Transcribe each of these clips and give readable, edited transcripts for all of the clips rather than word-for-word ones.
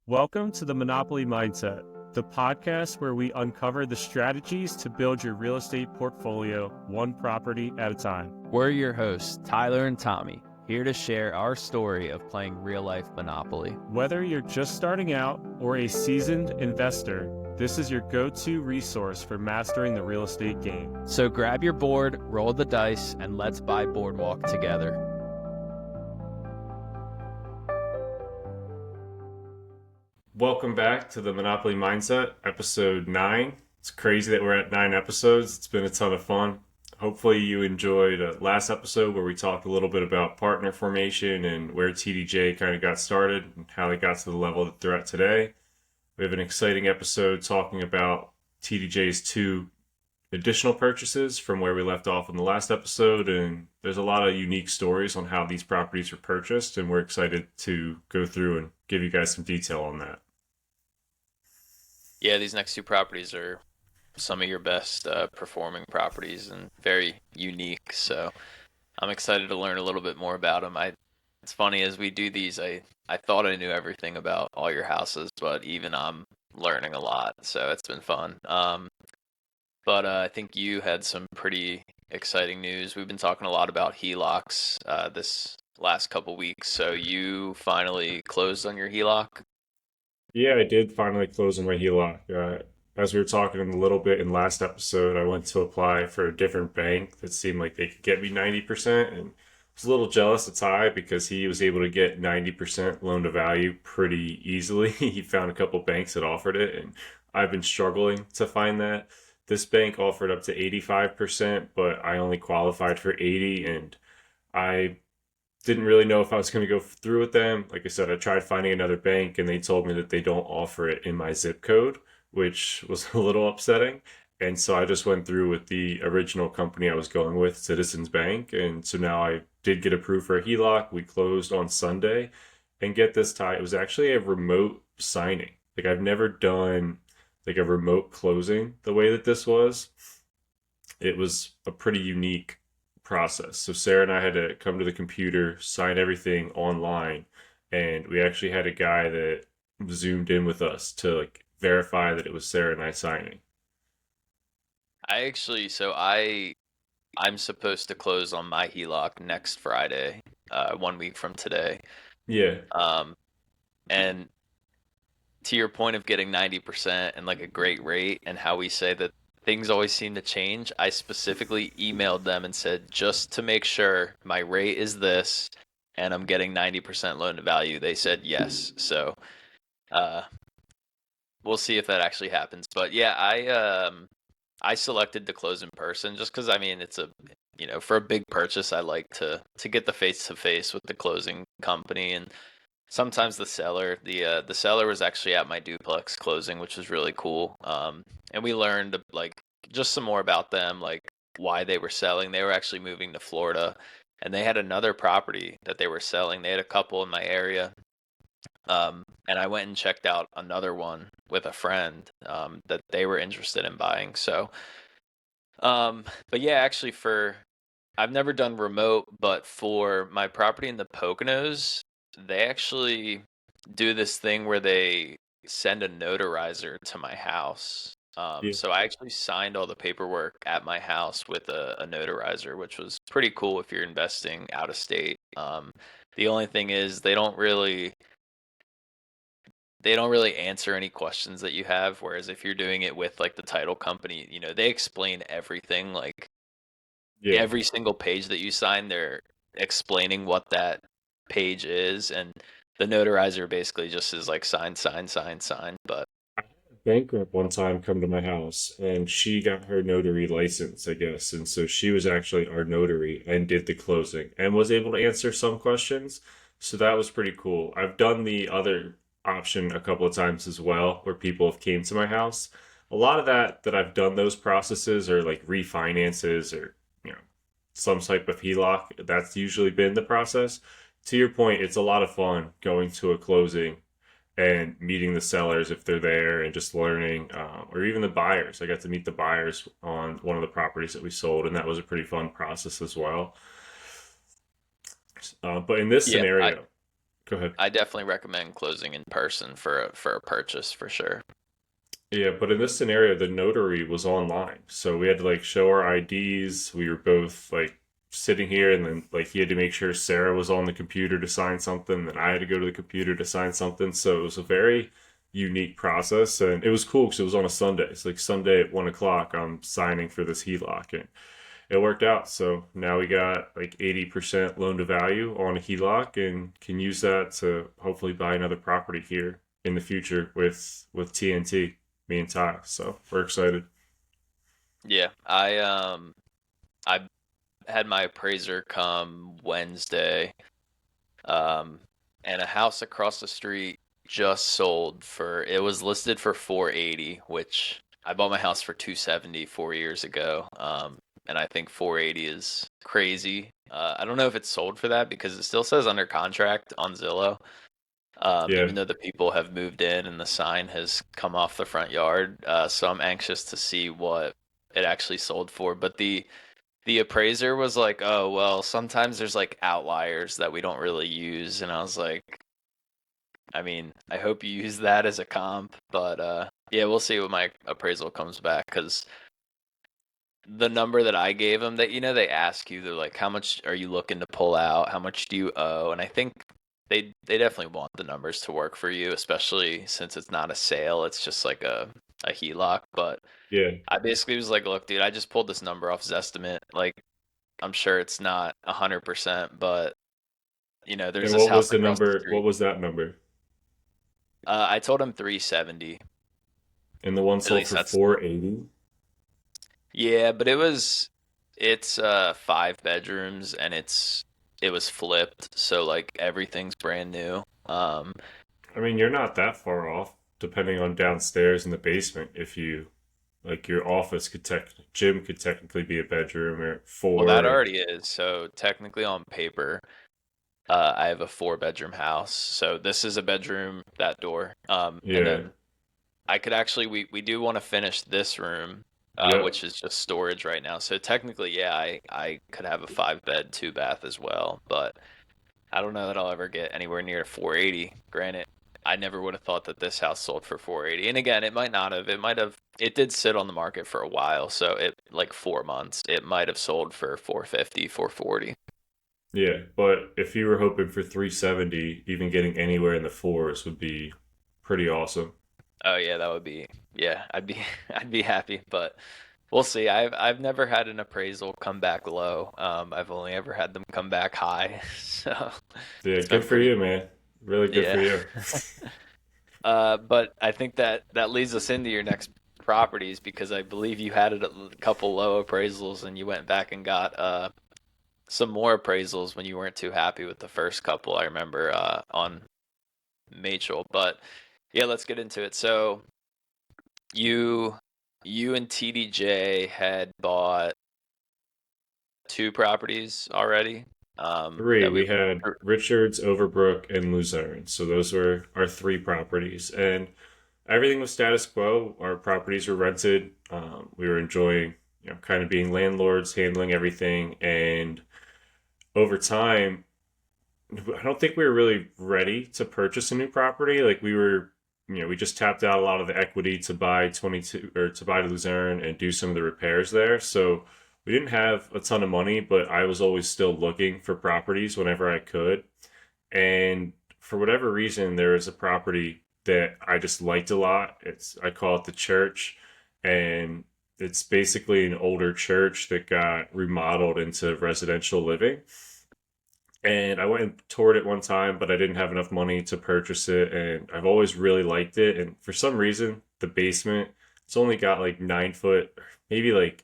Welcome to the Monopoly Mindset, the podcast where we uncover the strategies to build your real estate portfolio one property at a time. We're your hosts, Tyler and Tommy, here to share our story of playing real-life Monopoly. Whether you're just starting out or a seasoned investor, this is your go-to resource for mastering the real estate game. So grab your board, roll the dice, and let's buy Boardwalk together. Welcome back to the Monopoly Mindset, episode 9. It's crazy that we're at 9 episodes. It's been a ton of fun. Hopefully you enjoyed last episode where we talked a little bit about partner formation and where TDJ kind of got started and how they got to the level that they're at today. We have an exciting episode talking about TDJ's 2 additional purchases from where we left off in the last episode, and there's a lot of unique stories on how these properties were purchased, and we're excited to go through and give you guys some detail on that. Yeah, these next 2 properties are some of your best performing properties and very unique, so I'm excited to learn a little bit more about them. It's funny, as we do these, I thought I knew everything about all your houses, but even I'm learning a lot, so it's been fun. But I think you had some pretty exciting news. We've been talking a lot about HELOCs this last couple weeks, so you finally closed on your HELOC? Yeah, I did finally close on my HELOC. As we were talking a little bit in last episode, I went to apply for a different bank that seemed like they could get me 90%, and I was a little jealous of Ty because he was able to get 90% loan to value pretty easily. He found a couple banks that offered it, and I've been struggling to find that. This bank offered up to 85%, but I only qualified for 80, and I didn't really know if I was going to go through with them. Like I said, I tried finding another bank, and they told me that they don't offer it in my zip code, which was a little upsetting. And so I just went through with the original company I was going with, Citizens Bank. And so now I did get approved for a HELOC. We closed on Sunday. And get this, Ty, it was actually a remote signing. Like, I've never done like a remote closing the way that this was. It was a pretty unique process. So Sarah and I had to come to the computer, sign everything online, and we actually had a guy that zoomed in with us to like verify that it was Sarah and I signing. I'm supposed to close on my HELOC next Friday, 1 week from today. Yeah. And to your point of getting 90% and like a great rate, and how we say that things always seem to change, I specifically emailed them and said, just to make sure my rate is this and I'm getting 90% loan to value. They said yes. So we'll see if that actually happens. But yeah, I selected to close in person just because, I mean, it's for a big purchase, I like to get the face to face with the closing company. And sometimes the seller was actually at my duplex closing, which was really cool. And we learned like just some more about them, like why they were selling. They were actually moving to Florida, and they had another property that they were selling. They had a couple in my area. And I went and checked out another one with a friend that they were interested in buying. So, but yeah, actually I've never done remote, but for my property in the Poconos, they actually do this thing where they send a notarizer to my house. So I actually signed all the paperwork at my house with a notarizer, which was pretty cool if you're investing out of state. The only thing is they don't really answer any questions that you have, whereas if you're doing it with like the title company, they explain everything. Like every single page that you sign, they're explaining what that page is, and the notarizer basically just is like sign. But I had a bank rep one time come to my house, and she got her notary license, I guess. And so she was actually our notary and did the closing and was able to answer some questions. So that was pretty cool. I've done the other option a couple of times as well, where people have came to my house. A lot of that I've done those processes are like refinances or some type of HELOC. That's usually been the process. To your point, it's a lot of fun going to a closing and meeting the sellers if they're there and just learning, or even the buyers. I got to meet the buyers on one of the properties that we sold, and that was a pretty fun process as well. But in this scenario, Go ahead. I definitely recommend closing in person for a purchase for sure. Yeah, but in this scenario, the notary was online. So we had to like show our IDs. We were both like sitting here, and then like he had to make sure Sarah was on the computer to sign something, then I had to go to the computer to sign something. So it was a very unique process, and it was cool because it was on a Sunday. It's like Sunday at 1 o'clock, I'm signing for this HELOC, and it worked out. So now we got like 80% loan to value on a HELOC and can use that to hopefully buy another property here in the future with TNT, me and Ty. So we're excited. Yeah, I had my appraiser come Wednesday, um, and a house across the street just sold for it was listed for 480, which I bought my house for 270 4 years ago. And I think 480 is crazy. I don't know if it's sold for that because it still says under contract on Zillow. Yeah, Even though the people have moved in and the sign has come off the front yard. So I'm anxious to see what it actually sold for. But the appraiser was like, "Oh, well, sometimes there's like outliers that we don't really use." And I was like, I mean, I hope you use that as a comp, but yeah, we'll see what my appraisal comes back because the number that I gave them, that they ask you, they're like, how much are you looking to pull out? How much do you owe? And I think they definitely want the numbers to work for you, especially since it's not a sale, it's just like a HELOC. But yeah. I basically was like, look, dude, I just pulled this number off Zestimate. Like, I'm sure it's not 100%, but there's And this what house was the across the number? What street. was that number? I told him 370. And the one At sold least for that's 480. yeah, but it's 5 bedrooms and it was flipped, so like everything's brand new. I mean, you're not that far off, depending on downstairs in the basement. If you like, your office could gym could technically be a bedroom or Well, that four, and already is. So technically on paper, I have a 4 bedroom house. So this is a bedroom, that door. And yeah, then I could actually we do want to finish this room, yep, which is just storage right now. So technically, yeah, I could have a 5 bed, 2 bath as well, but I don't know that I'll ever get anywhere near 480. Granted, I never would have thought that this house sold for 480. And again, it might not have. It might have. It did sit on the market for a while, so it like 4 months. It might have sold for 450, 440. yeah. But if you were hoping for 370, even getting anywhere in the fours would be pretty awesome. Oh yeah, that would be. Yeah, I'd be I'd be happy, but we'll see. I've never had an appraisal come back low. I've only ever had them come back high, so Yeah, it's good been for pretty. you, man. Really good for Yeah. you. But I think that leads us into your next properties because I believe you had a couple low appraisals and you went back and got some more appraisals when you weren't too happy with the first couple. I remember on Machel, but yeah, let's get into it. So you you and TDJ had bought 2 properties already. Three. That we We had Richards, Overbrook, and Luzerne. So those were our three properties, and everything was status quo. Our properties were rented. We were enjoying, kind of being landlords, handling everything, and over time, I don't think we were really ready to purchase a new property. Like we were, we just tapped out a lot of the equity to buy 22 or to buy Luzerne and do some of the repairs there. So we didn't have a ton of money, but I was always still looking for properties whenever I could. And for whatever reason, there is a property that I just liked a lot. I call it the church, and it's basically an older church that got remodeled into residential living. And I went and toured it one time, but I didn't have enough money to purchase it. And I've always really liked it. And for some reason, the basement, it's only got like 9 foot, maybe like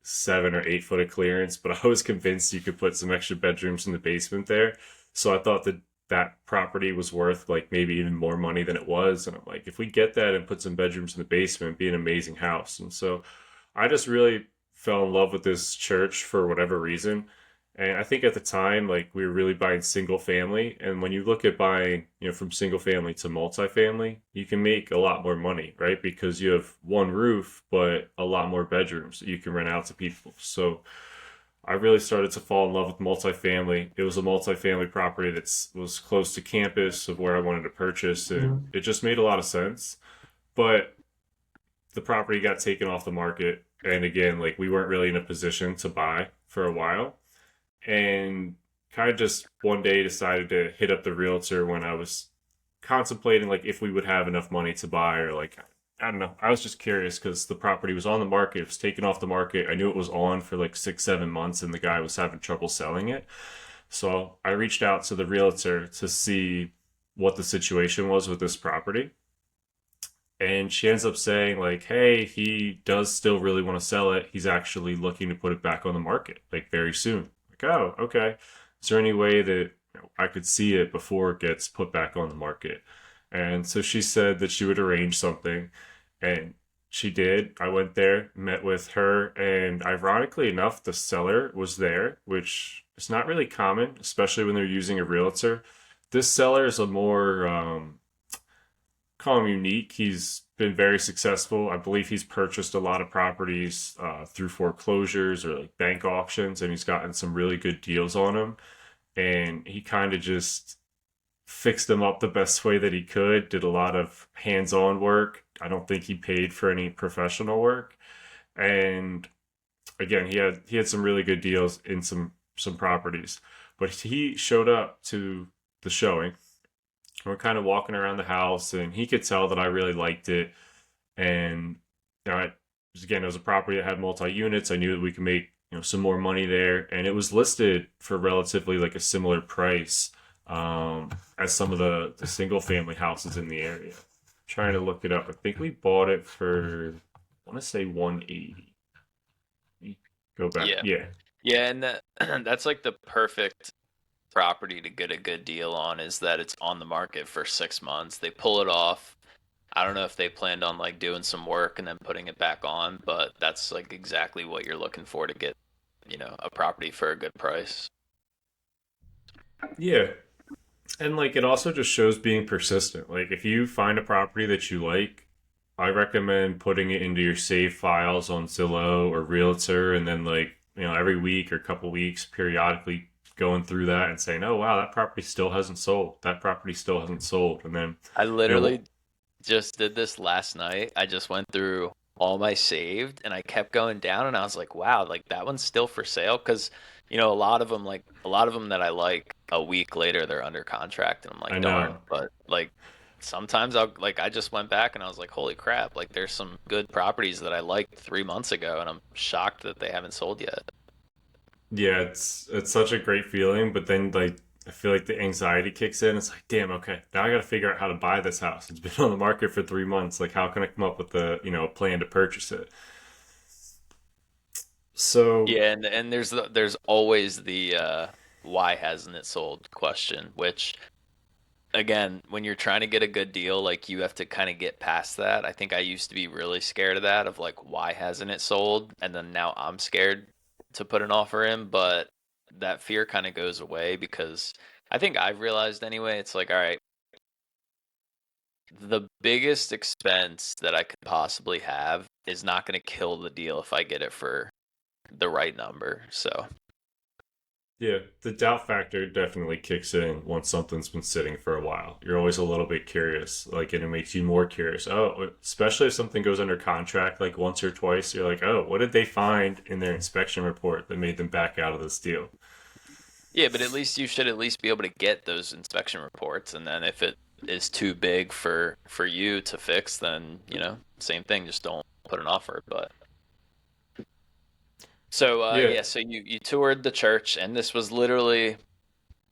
7 or 8 foot of clearance. But I was convinced you could put some extra bedrooms in the basement there. So I thought that that property was worth like maybe even more money than it was. And I'm like, if we get that and put some bedrooms in the basement, it'd be an amazing house. And so I just really fell in love with this church for whatever reason. And I think at the time, like we were really buying single family. And when you look at buying, from single family to multifamily, you can make a lot more money, right? Because you have one roof, but a lot more bedrooms that you can rent out to people. So I really started to fall in love with multifamily. It was a multifamily property that was close to campus of where I wanted to purchase, and it just made a lot of sense. But the property got taken off the market, and again, like we weren't really in a position to buy for a while, and kind of just one day decided to hit up the realtor when I was contemplating like if we would have enough money to buy, or like I don't know. I was just curious because the property was on the market. It was taken off the market. I knew it was on for like 6, 7 months, and the guy was having trouble selling it. So I reached out to the realtor to see what the situation was with this property. And she ends up saying like, hey, he does still really want to sell it. He's actually looking to put it back on the market like very soon. Like, oh, okay. Is there any way that I could see it before it gets put back on the market? And so she said that she would arrange something, and she did. I went there, met with her, and ironically enough, the seller was there, which is not really common, especially when they're using a realtor. This seller is a more call him unique. He's been very successful. I believe he's purchased a lot of properties through foreclosures or like bank auctions, and he's gotten some really good deals on them. And he kind of just fixed them up the best way that he could. Did a lot of hands-on work. I don't think he paid for any professional work. And again, he had some really good deals in some properties. But he showed up to the showing. We're kind of walking around the house, and he could tell that I really liked it. And again, it was a property that had multi-units. I knew that we could make some more money there, and it was listed for relatively like a similar price as some of the single family houses in the area. Trying to look it up. I think we bought it for I want to say 180. Go back. Yeah. Yeah. Yeah, and that's like the perfect property to get a good deal on, is that it's on the market for 6 months. They pull it off. I don't know if they planned on like doing some work and then putting it back on, but that's like exactly what you're looking for to get, a property for a good price. Yeah. And like it also just shows being persistent. Like if you find a property that you like, I recommend putting it into your save files on Zillow or Realtor, and then like, every week or couple weeks periodically going through that and saying, "Oh wow, that property still hasn't sold. That property still hasn't sold." And then, I you know, literally just did this last night. I just went through all my saved and I kept going down and I was like, wow, like that one's still for sale. Cause a lot of them that I like a week later, they're under contract and I'm I like, darn. know. But like sometimes I just went back and I was like, holy crap, like there's some good properties that I liked 3 months ago and I'm shocked that they haven't sold yet. Yeah, it's such a great feeling, but then like I feel like the anxiety kicks in. It's like, damn, okay, now I got to figure out how to buy this house. It's been on the market for 3 months. Like, how can I come up with a plan to purchase it? So Yeah, and there's always the why hasn't it sold question, which again, when you're trying to get a good deal, like you have to kind of get past that. I think I used to be really scared of that, of like, why hasn't it sold? And then now I'm scared to put an offer in, but that fear kind of goes away because I think I've realized anyway, it's like, all right, the biggest expense that I could possibly have is not going to kill the deal if I get it for the right number. So, yeah, the doubt factor definitely kicks in once something's been sitting for a while. You're always a little bit curious, like, and it makes you more curious. Oh, especially if something goes under contract like once or twice, you're like, oh, what did they find in their inspection report that made them back out of this deal? yeah, but at least you should at least be able to get those inspection reports, and then if it is too big for you to fix, then same thing. Just don't put an offer. But so Yeah, yeah, so you toured the church, and this was literally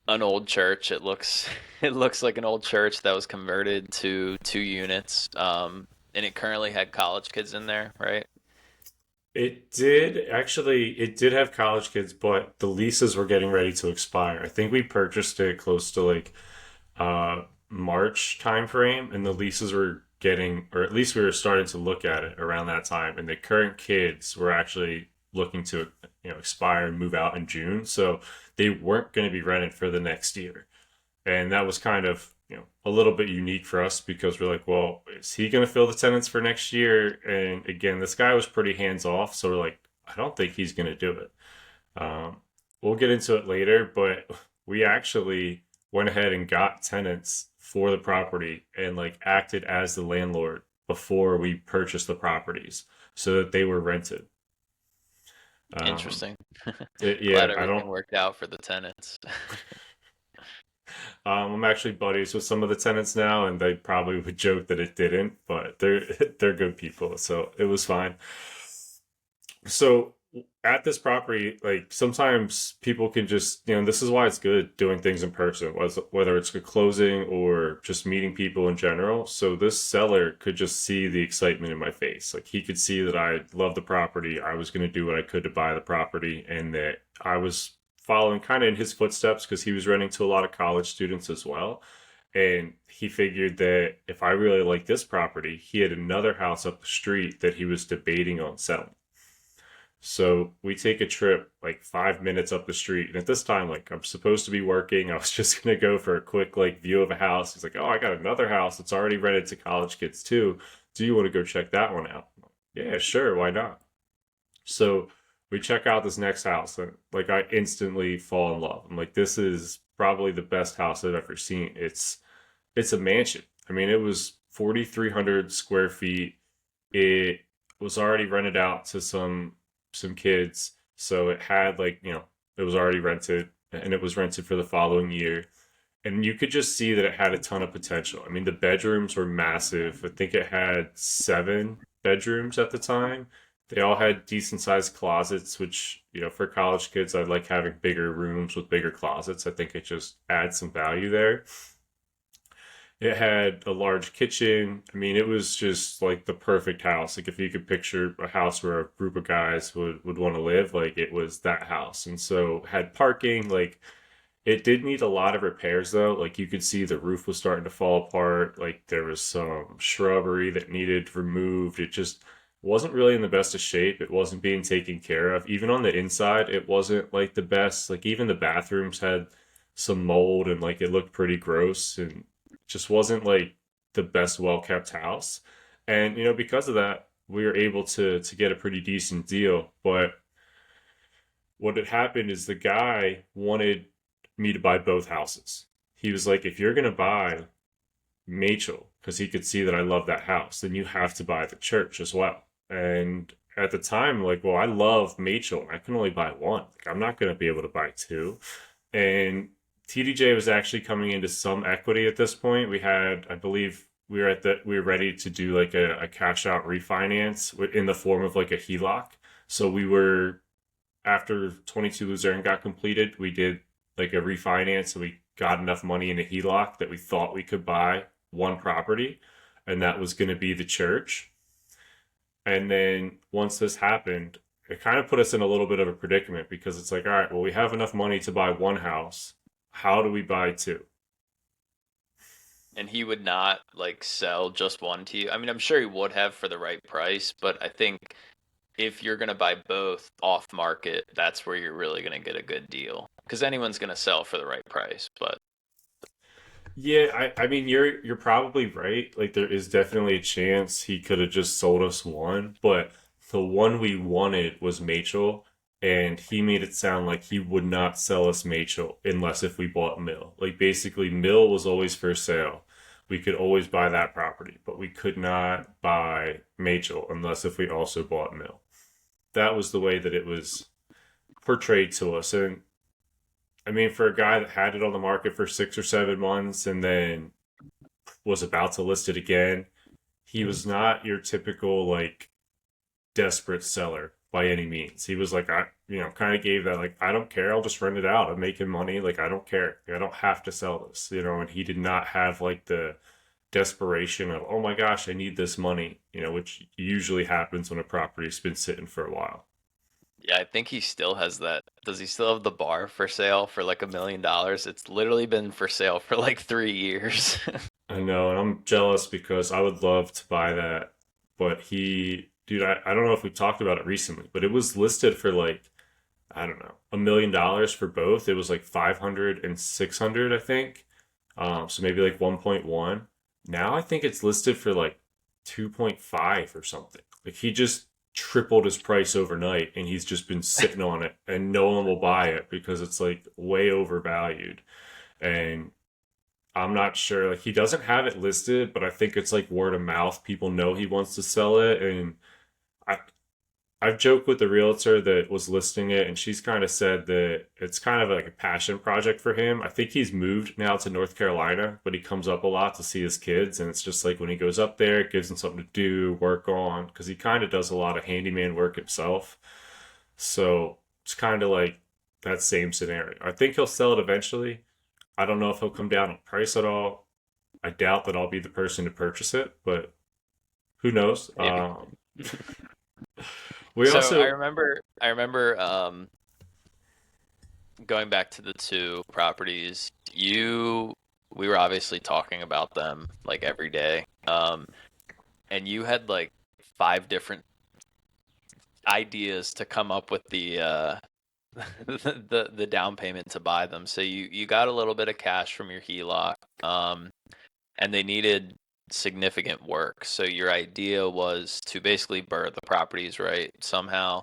an old church. It looks it looks like an old church that was converted to 2 units. And it currently had college kids in there, right? it did actually. It did have college kids, but the leases were getting ready to expire. I think we purchased it close to like March timeframe, and the leases were getting, or at least we were starting to look at it around that time, and the current kids were actually looking to expire and move out in June, so they weren't going to be rented for the next year, and that was kind of a little bit unique for us because we're like, well, is he going to fill the tenants for next year? And again, this guy was pretty hands off, so we're like, I don't think he's going to do it. Um, we'll get into it later, but we actually went ahead and got tenants for the property and like acted as the landlord before we purchased the properties so that they were rented. Um, Interesting. yeah, Glad I don't. everything worked out for the tenants. I'm actually buddies with some of the tenants now, and they probably would joke that it didn't, but they're they're good people, so it was fine. So at this property, like sometimes people can just, this is why it's good doing things in person, whether it's a closing or just meeting people in general. So this seller could just see the excitement in my face. Like he could see that I love the property, I was going to do what I could to buy the property, and that I was following kind of in his footsteps because he was renting to a lot of college students as well. And he figured that if I really like this property, he had another house up the street that he was debating on selling. So we take a trip like 5 minutes up the street. And at this time, like I'm supposed to be working. I was just gonna go for a quick like view of a house. He's like, "Oh, I got another house that's already rented to college kids too. Do you want to go check that one out?" I'm like, yeah, sure, why not? So we check out this next house and like I instantly fall in love. I'm like, this is probably the best house I've ever seen. It's a mansion. I mean, it was 4,300 square feet. It was already rented out to some kids, so it had like it was already rented, and it was rented for the following year. And you could just see that it had a ton of potential. I mean, the bedrooms were massive. I think it had 7 bedrooms at the time. They all had decent sized closets, which, for college kids, I like having bigger rooms with bigger closets. I think it just adds some value there. It had a large kitchen. I mean, it was just like the perfect house. Like if you could picture a house where a group of guys would want to live, like it was that house. And so had parking, like it did need a lot of repairs though. Like you could see the roof was starting to fall apart. Like there was some shrubbery that needed removed. It just wasn't really in the best of shape. It wasn't being taken care of. Even on the inside, it wasn't like the best. Like even the bathrooms had some mold and like it looked pretty gross and just wasn't like the best well kept house. And because of that, we were able to get a pretty decent deal. But what had happened is the guy wanted me to buy both houses. He was like, if you're going to buy Machel, because he could see that I love that house, then you have to buy the church as well. And at the time, like, well, I love Machel. I can only buy one. Like, I'm not going to be able to buy two. And TDJ was actually coming into some equity at this point. We had, I believe, we were ready to do like a cash out refinance in the form of like a HELOC. So we were after 22 Luzerne got completed, we did like a refinance and we got enough money in a HELOC that we thought we could buy one property, and that was going to be the church. And then once this happened, it kind of put us in a little bit of a predicament because it's like, all right, well, we have enough money to buy one house. How do we buy two? And he would not like sell just one to you. I mean, I'm sure he would have for the right price, but I think if you're going to buy both off market, that's where you're really going to get a good deal. Because anyone's going to sell for the right price. But Yeah, I mean you're probably right. Like there is definitely a chance he could have just sold us one, but the one we wanted was Machel, and he made it sound like he would not sell us Machel unless if we bought Mill. Like basically Mill was always for sale. We could always buy that property, but we could not buy Machel unless if we also bought Mill. That was the way that it was portrayed to us. And I mean, for a guy that had it on the market for 6 or 7 months and then was about to list it again, he was not your typical like desperate seller by any means. He was like, I, kind of gave that like, I don't care. I'll just rent it out. I'm making money. Like, I don't care. Like, I don't have to sell this, and he did not have like the desperation of, oh my gosh, I need this money, which usually happens when a property's been sitting for a while. yeah, I think he still has that. Does he still have the bar for sale for like $1 million? It's literally been for sale for like 3 years. I know, and I'm jealous because I would love to buy that. But dude, I don't know if we talked about it recently, but it was listed for like, I don't know, $1 million for both. It was like 500 and 600, I think. So maybe like 1.1. Now I think it's listed for like 2.5 or something. Like he just tripled his price overnight, and he's just been sitting on it, and no one will buy it because it's like way overvalued. And I'm not sure, like he doesn't have it listed, but I think it's like word of mouth. People know he wants to sell it, and I I've joked with the realtor that was listing it, and she's kind of said that it's kind of like a passion project for him. I think he's moved now to North Carolina, but he comes up a lot to see his kids, and it's just like when he goes up there, it gives him something to do, work on, because he kind of does a lot of handyman work himself. So it's kind of like that same scenario. I think he'll sell it eventually. I don't know if he'll come down on price at all. I doubt that I'll be the person to purchase it, but who knows? Maybe. We So I also, remember, I remember going back to the two properties. We were obviously talking about them like every day. And you had like five different ideas to come up with the the down payment to buy them. So you got a little bit of cash from your HELOC, and they needed significant work. So your idea was to basically BRRRR the properties, right? Somehow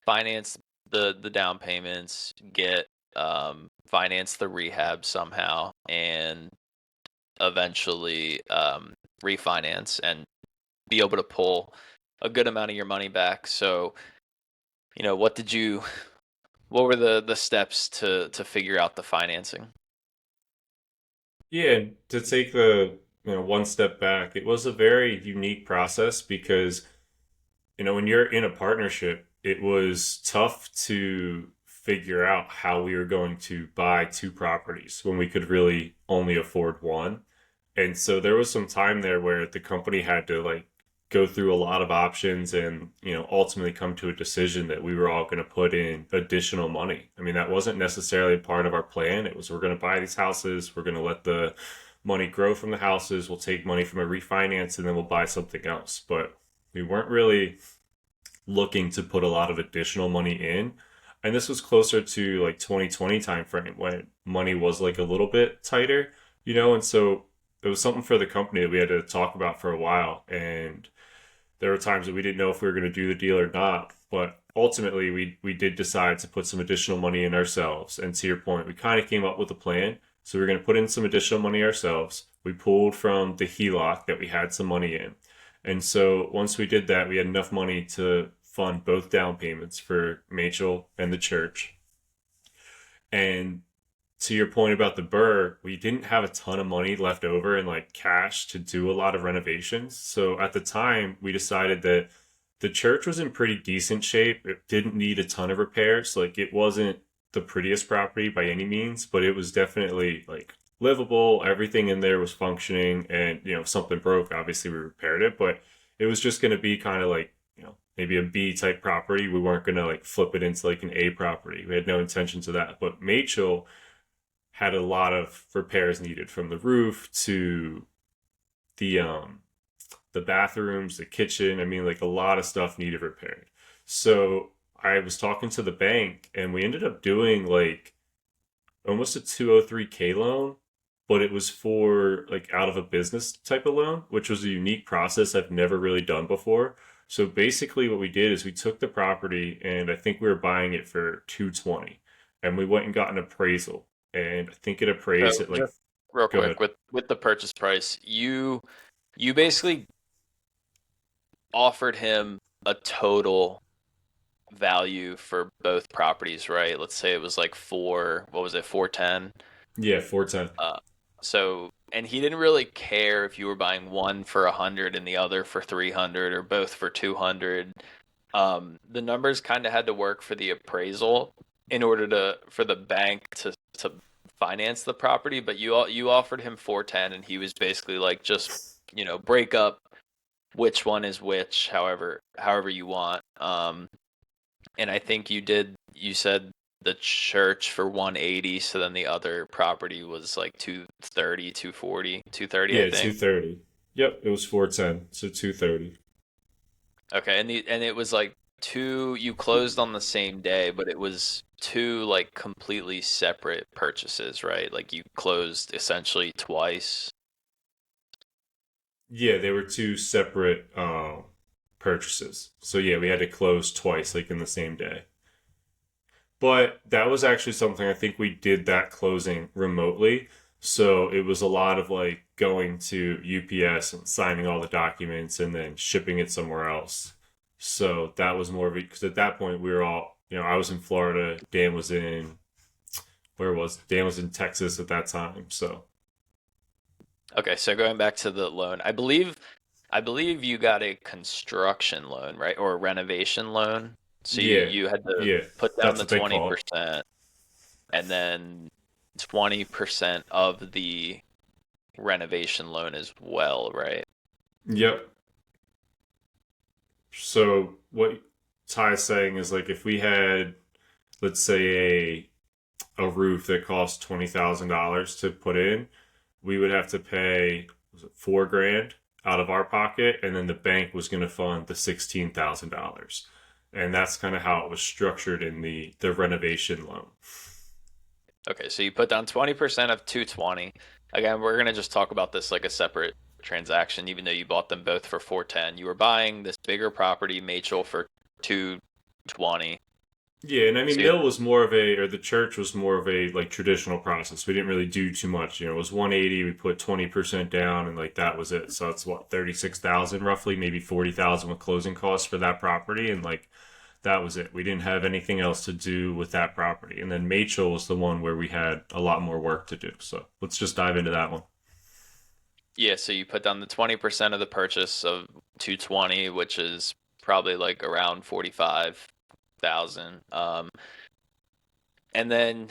finance the down payments, get finance the rehab somehow, and eventually refinance and be able to pull a good amount of your money back. So, what were the steps to figure out the financing? yeah, to take the one step back, it was a very unique process because when you're in a partnership, it was tough to figure out how we were going to buy two properties when we could really only afford one. And so there was some time there where the company had to like go through a lot of options and, ultimately come to a decision that we were all going to put in additional money. I mean, that wasn't necessarily part of our plan. It was we're going to buy these houses, we're going to let the money grow from the houses, we'll take money from a refinance and then we'll buy something else. But we weren't really looking to put a lot of additional money in. And this was closer to like 2020 timeframe when money was like a little bit tighter, and so it was something for the company that we had to talk about for a while. And there were times that we didn't know if we were going to do the deal or not. But ultimately, we did decide to put some additional money in ourselves. And to your point, we kind of came up with a plan. So we are going to put in some additional money ourselves. We pulled from the HELOC that we had some money in. And so once we did that, we had enough money to fund both down payments for Machel and the church. And to your point about the BRRRR, we didn't have a ton of money left over in like cash to do a lot of renovations. So at the time, we decided that the church was in pretty decent shape. It didn't need a ton of repairs. Like it wasn't the prettiest property by any means, but it was definitely like livable. Everything in there was functioning, and if something broke, obviously we repaired it. But it was just going to be kind of like maybe a B type property. We weren't going to like flip it into like an A property. We had no intentions of that. But Machel had a lot of repairs needed from the roof to the um the bathrooms, the kitchen. I mean, like a lot of stuff needed repaired. So I was talking to the bank, and we ended up doing like almost a 203K loan, but it was for like out of a business type of loan, which was a unique process I've never really done before. So basically what we did is we took the property, and I think we were buying it for 220, and we went and got an appraisal, and I think it appraised So at like, just real go quick ahead. with the purchase price, you basically offered him a total value for both properties, right? Let's say it was like what was it, 410? Yeah, 410. Uh, and he didn't really care if you were buying one for 100 and the other for 300 or both for 200. The numbers kind of had to work for the appraisal in order for the bank to finance the property, but you offered him 410 and he was basically like just, break up which one is which, however you want. And I think you said the church for 180, so then the other property was like 230, 240, 230, I Yeah, think. 230. Yep, it was 410, so 230. Okay, and it was like you closed on the same day, but it was two like completely separate purchases, right? Like you closed essentially twice. Yeah, they were two separate purchases. So yeah, we had to close twice, like in the same day. But that was actually something I think we did that closing remotely. So it was a lot of like going to UPS and signing all the documents and then shipping it somewhere else. So that was more of it because at that point we were all, I was in Florida, Dan was in, where was Dan was in Texas at that time. So Okay, so going back to the loan, I believe you got a construction loan, right? Or a renovation loan. So you, yeah, you had to yeah, put down that's the what they call it. 20% and then 20% of the renovation loan as well, right? Yep. So what Ty is saying is like if we had, let's say, a roof that cost $20,000 to put in, we would have to pay, was it 4 grand out of our pocket, and then the bank was going to fund the $16,000, and that's kind of how it was structured in the renovation loan. Okay, so you put down 20% of 220. Again, we're gonna just talk about this like a separate transaction, even though you bought them both for 410. You were buying this bigger property, Machel, for 220. Yeah, and I mean, So you, Mill was more of a, or the church was more of a like traditional process. We didn't really do too much. It was 180. We put 20% down, and like that was it. So it's what 36,000 roughly, maybe 40,000 with closing costs for that property, and like that was it. We didn't have anything else to do with that property. And then Machel was the one where we had a lot more work to do. So let's just dive into that one. yeah, so you put down the 20% of the purchase of 220, which is probably like around 45,000. And then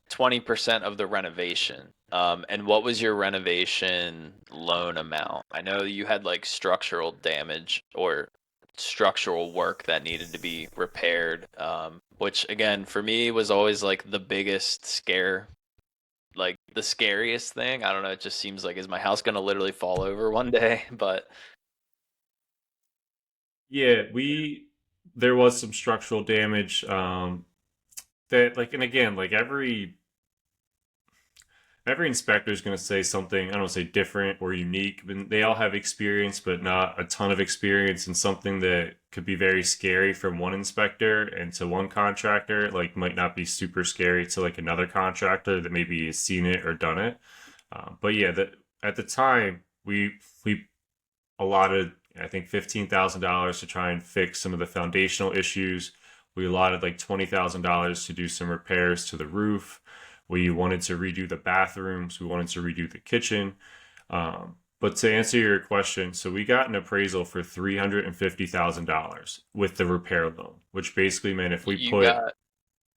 20% of the renovation. And what was your renovation loan amount? I know you had like structural damage or structural work that needed to be repaired, which again, for me was always like the biggest scare, like the scariest thing. I don't know, it just seems like, is my house gonna literally fall over one day? But Yeah, there was some structural damage that like, and again, like every inspector is going to say something, I don't want to say different or unique, but they all have experience but not a ton of experience, and something that could be very scary from one inspector and to one contractor like might not be super scary to like another contractor that maybe has seen it or done it. But yeah, that at the time we allotted, I think, $15,000 to try and fix some of the foundational issues. We allotted like $20,000 to do some repairs to the roof. We wanted to redo the bathrooms. We wanted to redo the kitchen. But to answer your question, so we got an appraisal for $350,000 with the repair loan, which basically meant if we you put, got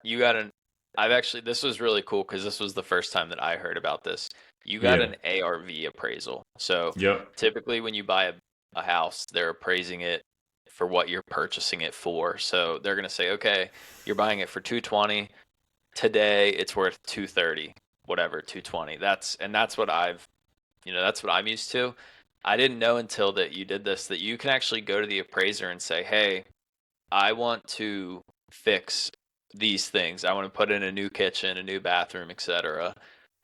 you got an I've actually, this was really cool because this was the first time that I heard about this. You got yeah, an ARV appraisal. So yep, typically when you buy a house, they're appraising it for what you're purchasing it for. So they're going to say, okay, you're buying it for 220. Today it's worth 230, whatever, 220. That's what that's what I'm used to. I didn't know until that you did this that you can actually go to the appraiser and say, "Hey, I want to fix these things. I want to put in a new kitchen, a new bathroom, etc.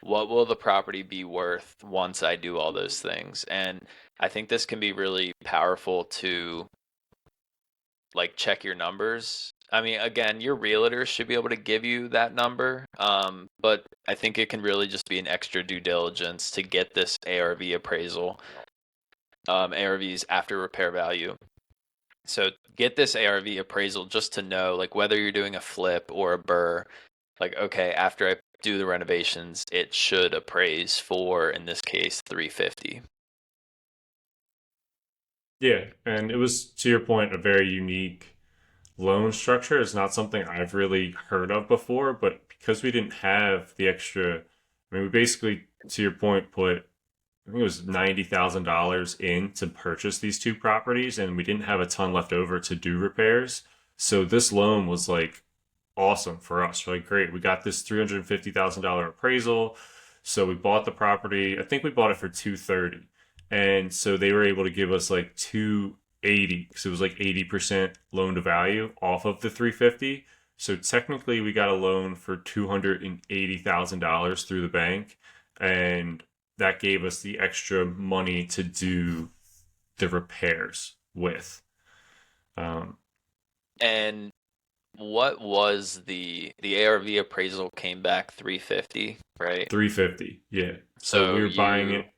What will the property be worth once I do all those things?" And I think this can be really powerful to like check your numbers. I mean, again, your realtor should be able to give you that number, but I think it can really just be an extra due diligence to get this ARV appraisal, ARVs after repair value. So get this ARV appraisal just to know, like, whether you're doing a flip or a BRRRR, like, okay, after I do the renovations, it should appraise for, in this case, 350. yeah. And it was, to your point, a very unique loan structure. Is not something I've really heard of before, but because we didn't have the extra, I mean, we basically, to your point, put, I think it was $90,000 in to purchase these two properties, and we didn't have a ton left over to do repairs. So this loan was like awesome for us. We're like, great, we got this $350,000 appraisal. So we bought the property. I think we bought it for 230, and so they were able to give us like 280 because it was like 80% loan to value off of the 350. So technically, we got a loan for $280,000 through the bank, and that gave us the extra money to do the repairs with. Um, And what was the ARV appraisal came back 350, right? 350. Yeah. So we So were buying you it.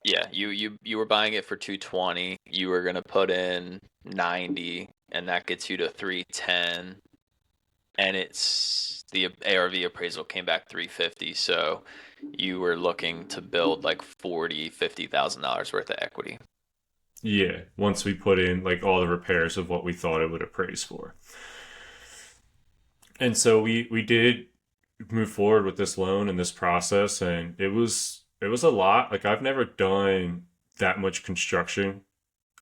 yeah, you were buying it for 220. You were gonna put in 90, and that gets you to 310. And it's the ARV appraisal came back 350. So you were looking to build like 40, $50,000 worth of equity. Yeah. Once we put in like all the repairs of what we thought it would appraise for. And so we did move forward with this loan and this process, and it was a lot. Like I've never done that much construction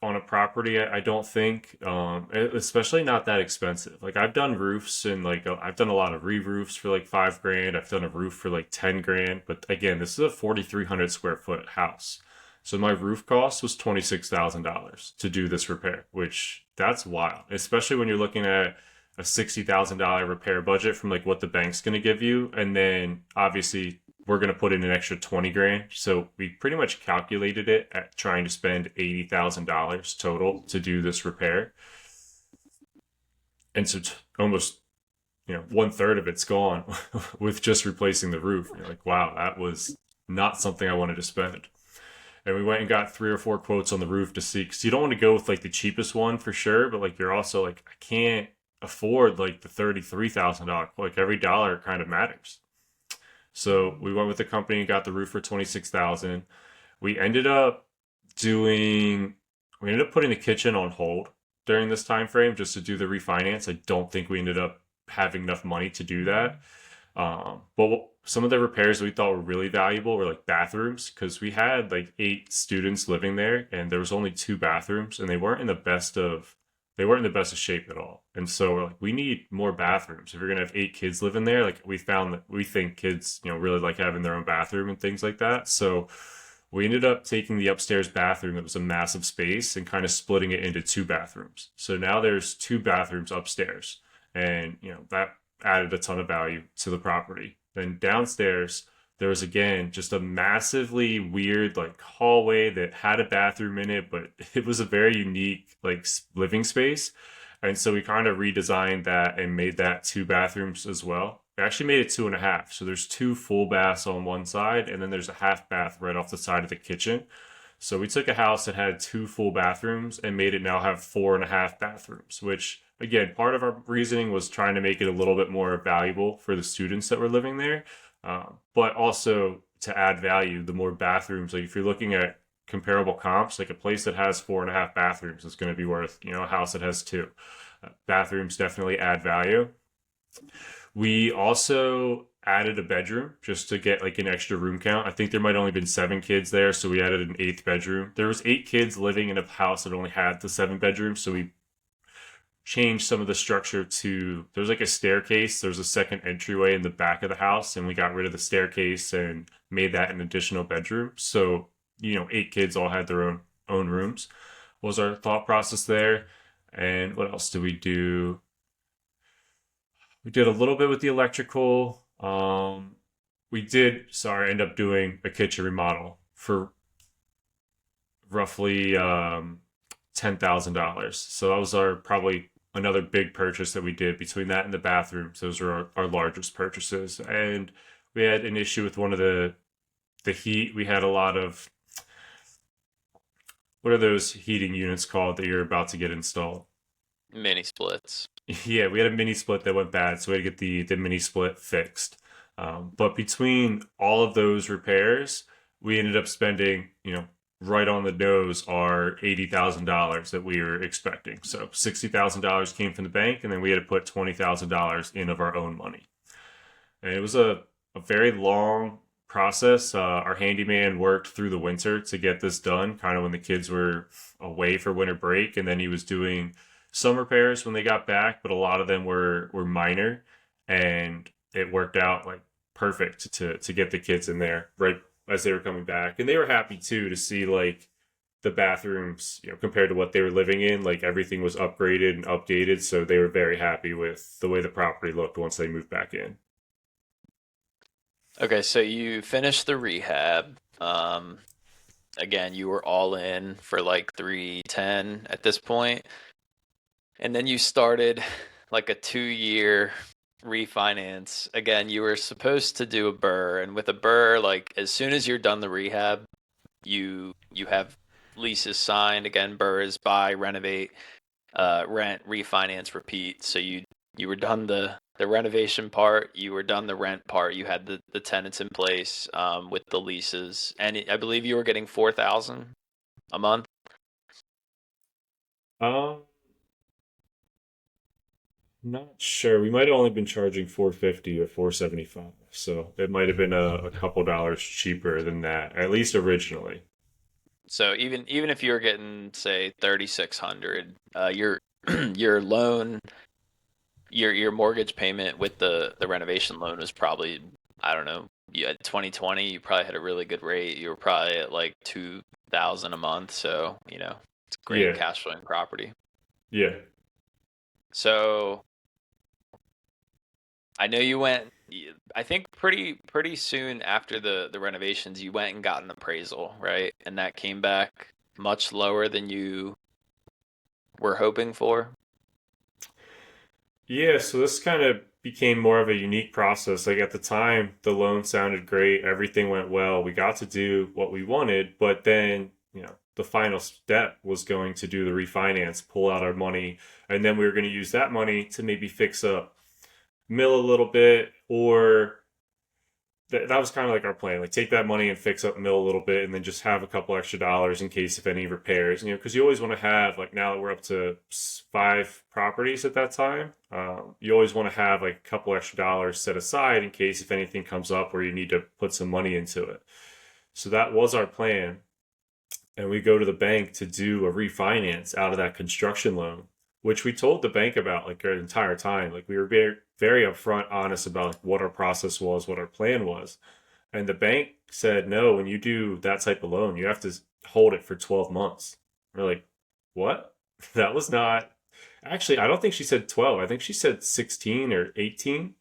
on a property. I don't think, especially not that expensive. Like I've done roofs and like I've done a lot of re-roofs for like 5 grand. I've done a roof for like 10 grand. But again, this is a 4,300 square foot house. So my roof cost was $26,000 to do this repair, which that's wild, especially when you're looking at a $60,000 repair budget from like what the bank's going to give you, and then obviously we're going to put in an extra 20 grand. So we pretty much calculated it at trying to spend $80,000 total to do this repair. And so almost, 1/3 of it's gone with just replacing the roof. And you're like, wow, that was not something I wanted to spend. And we went and got 3 or 4 quotes on the roof to see, because you don't want to go with like the cheapest one for sure, but like you're also like, I can't afford like the $33,000. Like every dollar kind of matters. So we went with the company and got the roof for 26,000. We ended up doing we ended up putting the kitchen on hold during this time frame just to do the refinance. I don't think we ended up having enough money to do that. But some of the repairs we thought were really valuable were like bathrooms, because we had like 8 students living there and there was only 2 bathrooms, and they weren't in the best of shape at all. And so we're like, we need more bathrooms. If you're gonna have 8 kids living there, like we found that we think kids, really like having their own bathroom and things like that. So we ended up taking the upstairs bathroom that was a massive space and kind of splitting it into 2 bathrooms. So now there's 2 bathrooms upstairs. And that added a ton of value to the property. Then downstairs, there was again just a massively weird like hallway that had a bathroom in it, but it was a very unique like living space. And so we kind of redesigned that and made that 2 bathrooms as well. We actually made it 2.5. So there's 2 full baths on one side, and then there's a half bath right off the side of the kitchen. So we took a house that had 2 full bathrooms and made it now have 4.5 bathrooms, which again, part of our reasoning was trying to make it a little bit more valuable for the students that were living there. But also to add value, the more bathrooms, like if you're looking at comparable comps, like a place that has 4.5 bathrooms is going to be worth, a house that has 2. Bathrooms definitely add value. We also added a bedroom just to get like an extra room count. I think there might only been 7 kids there, so we added an 8th bedroom. There was 8 kids living in a house that only had the 7 bedrooms, so we changed some of the structure to there's like a staircase. There's a second entryway in the back of the house, and we got rid of the staircase and made that an additional bedroom. So 8 kids all had their own rooms. Was our thought process there? And what else did we do? We did a little bit with the electrical. We did, sorry, end up doing a kitchen remodel for roughly $10,000. So that was our probably another big purchase that we did between that and the bathrooms. Those were our largest purchases. And we had an issue with one of the heat. We had a lot of what are those heating units called that you're about to get installed? Mini splits. Yeah, we had a mini split that went bad, so we had to get the mini split fixed. But between all of those repairs, we ended up spending, right on the nose, our $80,000 that we were expecting. So $60,000 came from the bank, and then we had to put $20,000 in of our own money. And it was a very long process. Our handyman worked through the winter to get this done, kind of when the kids were away for winter break, and then he was doing some repairs when they got back, but a lot of them were minor, and it worked out like perfect to get the kids in there right as they were coming back, and they were happy too to see like the bathrooms, compared to what they were living in, like everything was upgraded and updated, so they were very happy with the way the property looked once they moved back in. Okay, so you finished the rehab. Again, you were all in for like 310 at this point. And then you started like a 2 year refinance. Again, you were supposed to do a BRRRR, and with a BRRRR, like as soon as you're done the rehab, you have leases signed. Again, BRRRR is buy, renovate, rent, refinance, repeat. So you were done the renovation part, you were done the rent part, you had the tenants in place with the leases, and I believe you were getting 4,000 a month. Um, Not sure. We might have only been charging 450 or 475, so it might have been a couple dollars cheaper than that, at least originally. So even if you were getting say 3,600, your your loan, your mortgage payment with the renovation loan was probably, I don't know, you had 2020, you probably had a really good rate. You were probably at like 2,000 a month, so it's great Yeah, cash flowing property. yeah. So I know you went. I think pretty soon after the renovations, you went and got an appraisal, right? And that came back much lower than you were hoping for. Yeah, so this kind of became more of a unique process. Like at the time, the loan sounded great, everything went well. We got to do what we wanted, but then, the final step was going to do the refinance, pull out our money, and then we were going to use that money to maybe fix up mill a little bit, or that was kind of like our plan. Like take that money and fix up mill a little bit, and then just have a couple extra dollars in case of any repairs. Because you always want to have, like, now that we're up to 5 properties at that time. You always want to have like a couple extra dollars set aside in case if anything comes up where you need to put some money into it. So that was our plan, and we go to the bank to do a refinance out of that construction loan, which we told the bank about like our entire time. Like we were very upfront, honest about like what our process was, what our plan was. And the bank said, no, when you do that type of loan, you have to hold it for 12 months. We're like, what? That was not actually, I don't think she said 12. I think she said 16 or 18.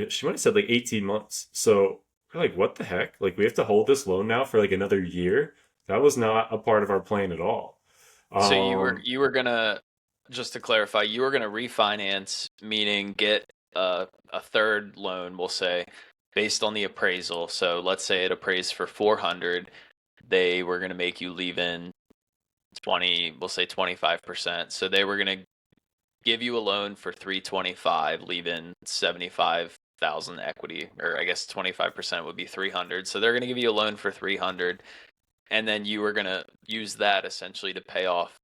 She might have said like 18 months. So we're like, what the heck? Like, we have to hold this loan now for like another year? That was not a part of our plan at all. So you were Um, you were gonna, just to clarify, you were gonna refinance, meaning get a third loan, we'll say, based on the appraisal. So let's say it appraised for 400, they were gonna make you leave in 20, we'll say 25%. So they were gonna give you a loan for 325, leave in 75,000 equity, or I guess 25% would be 300. So they're gonna give you a loan for 300, and then you were gonna use that essentially to pay off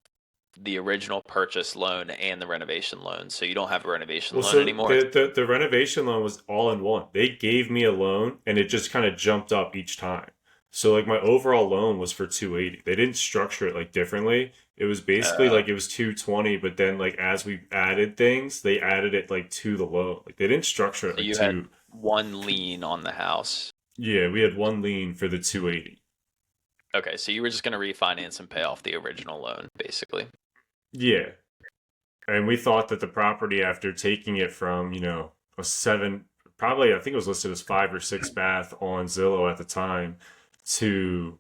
the original purchase loan and the renovation loan. So you don't have a renovation Well, loan so anymore. the renovation loan was all in one. They gave me a loan and it just kind of jumped up each time. So like my overall loan was for 280. They didn't structure it like differently. It was basically Uh, like it was 220, but then like as we added things, they added it like to the loan. Like they didn't structure it so like you had to. one lien on the house. Yeah, we had one lien for the 280. Okay, so you were just going to refinance and pay off the original loan, basically. Yeah. And we thought that the property, after taking it from, a seven, probably I think it was listed as 5 or 6 bath on Zillow at the time, to,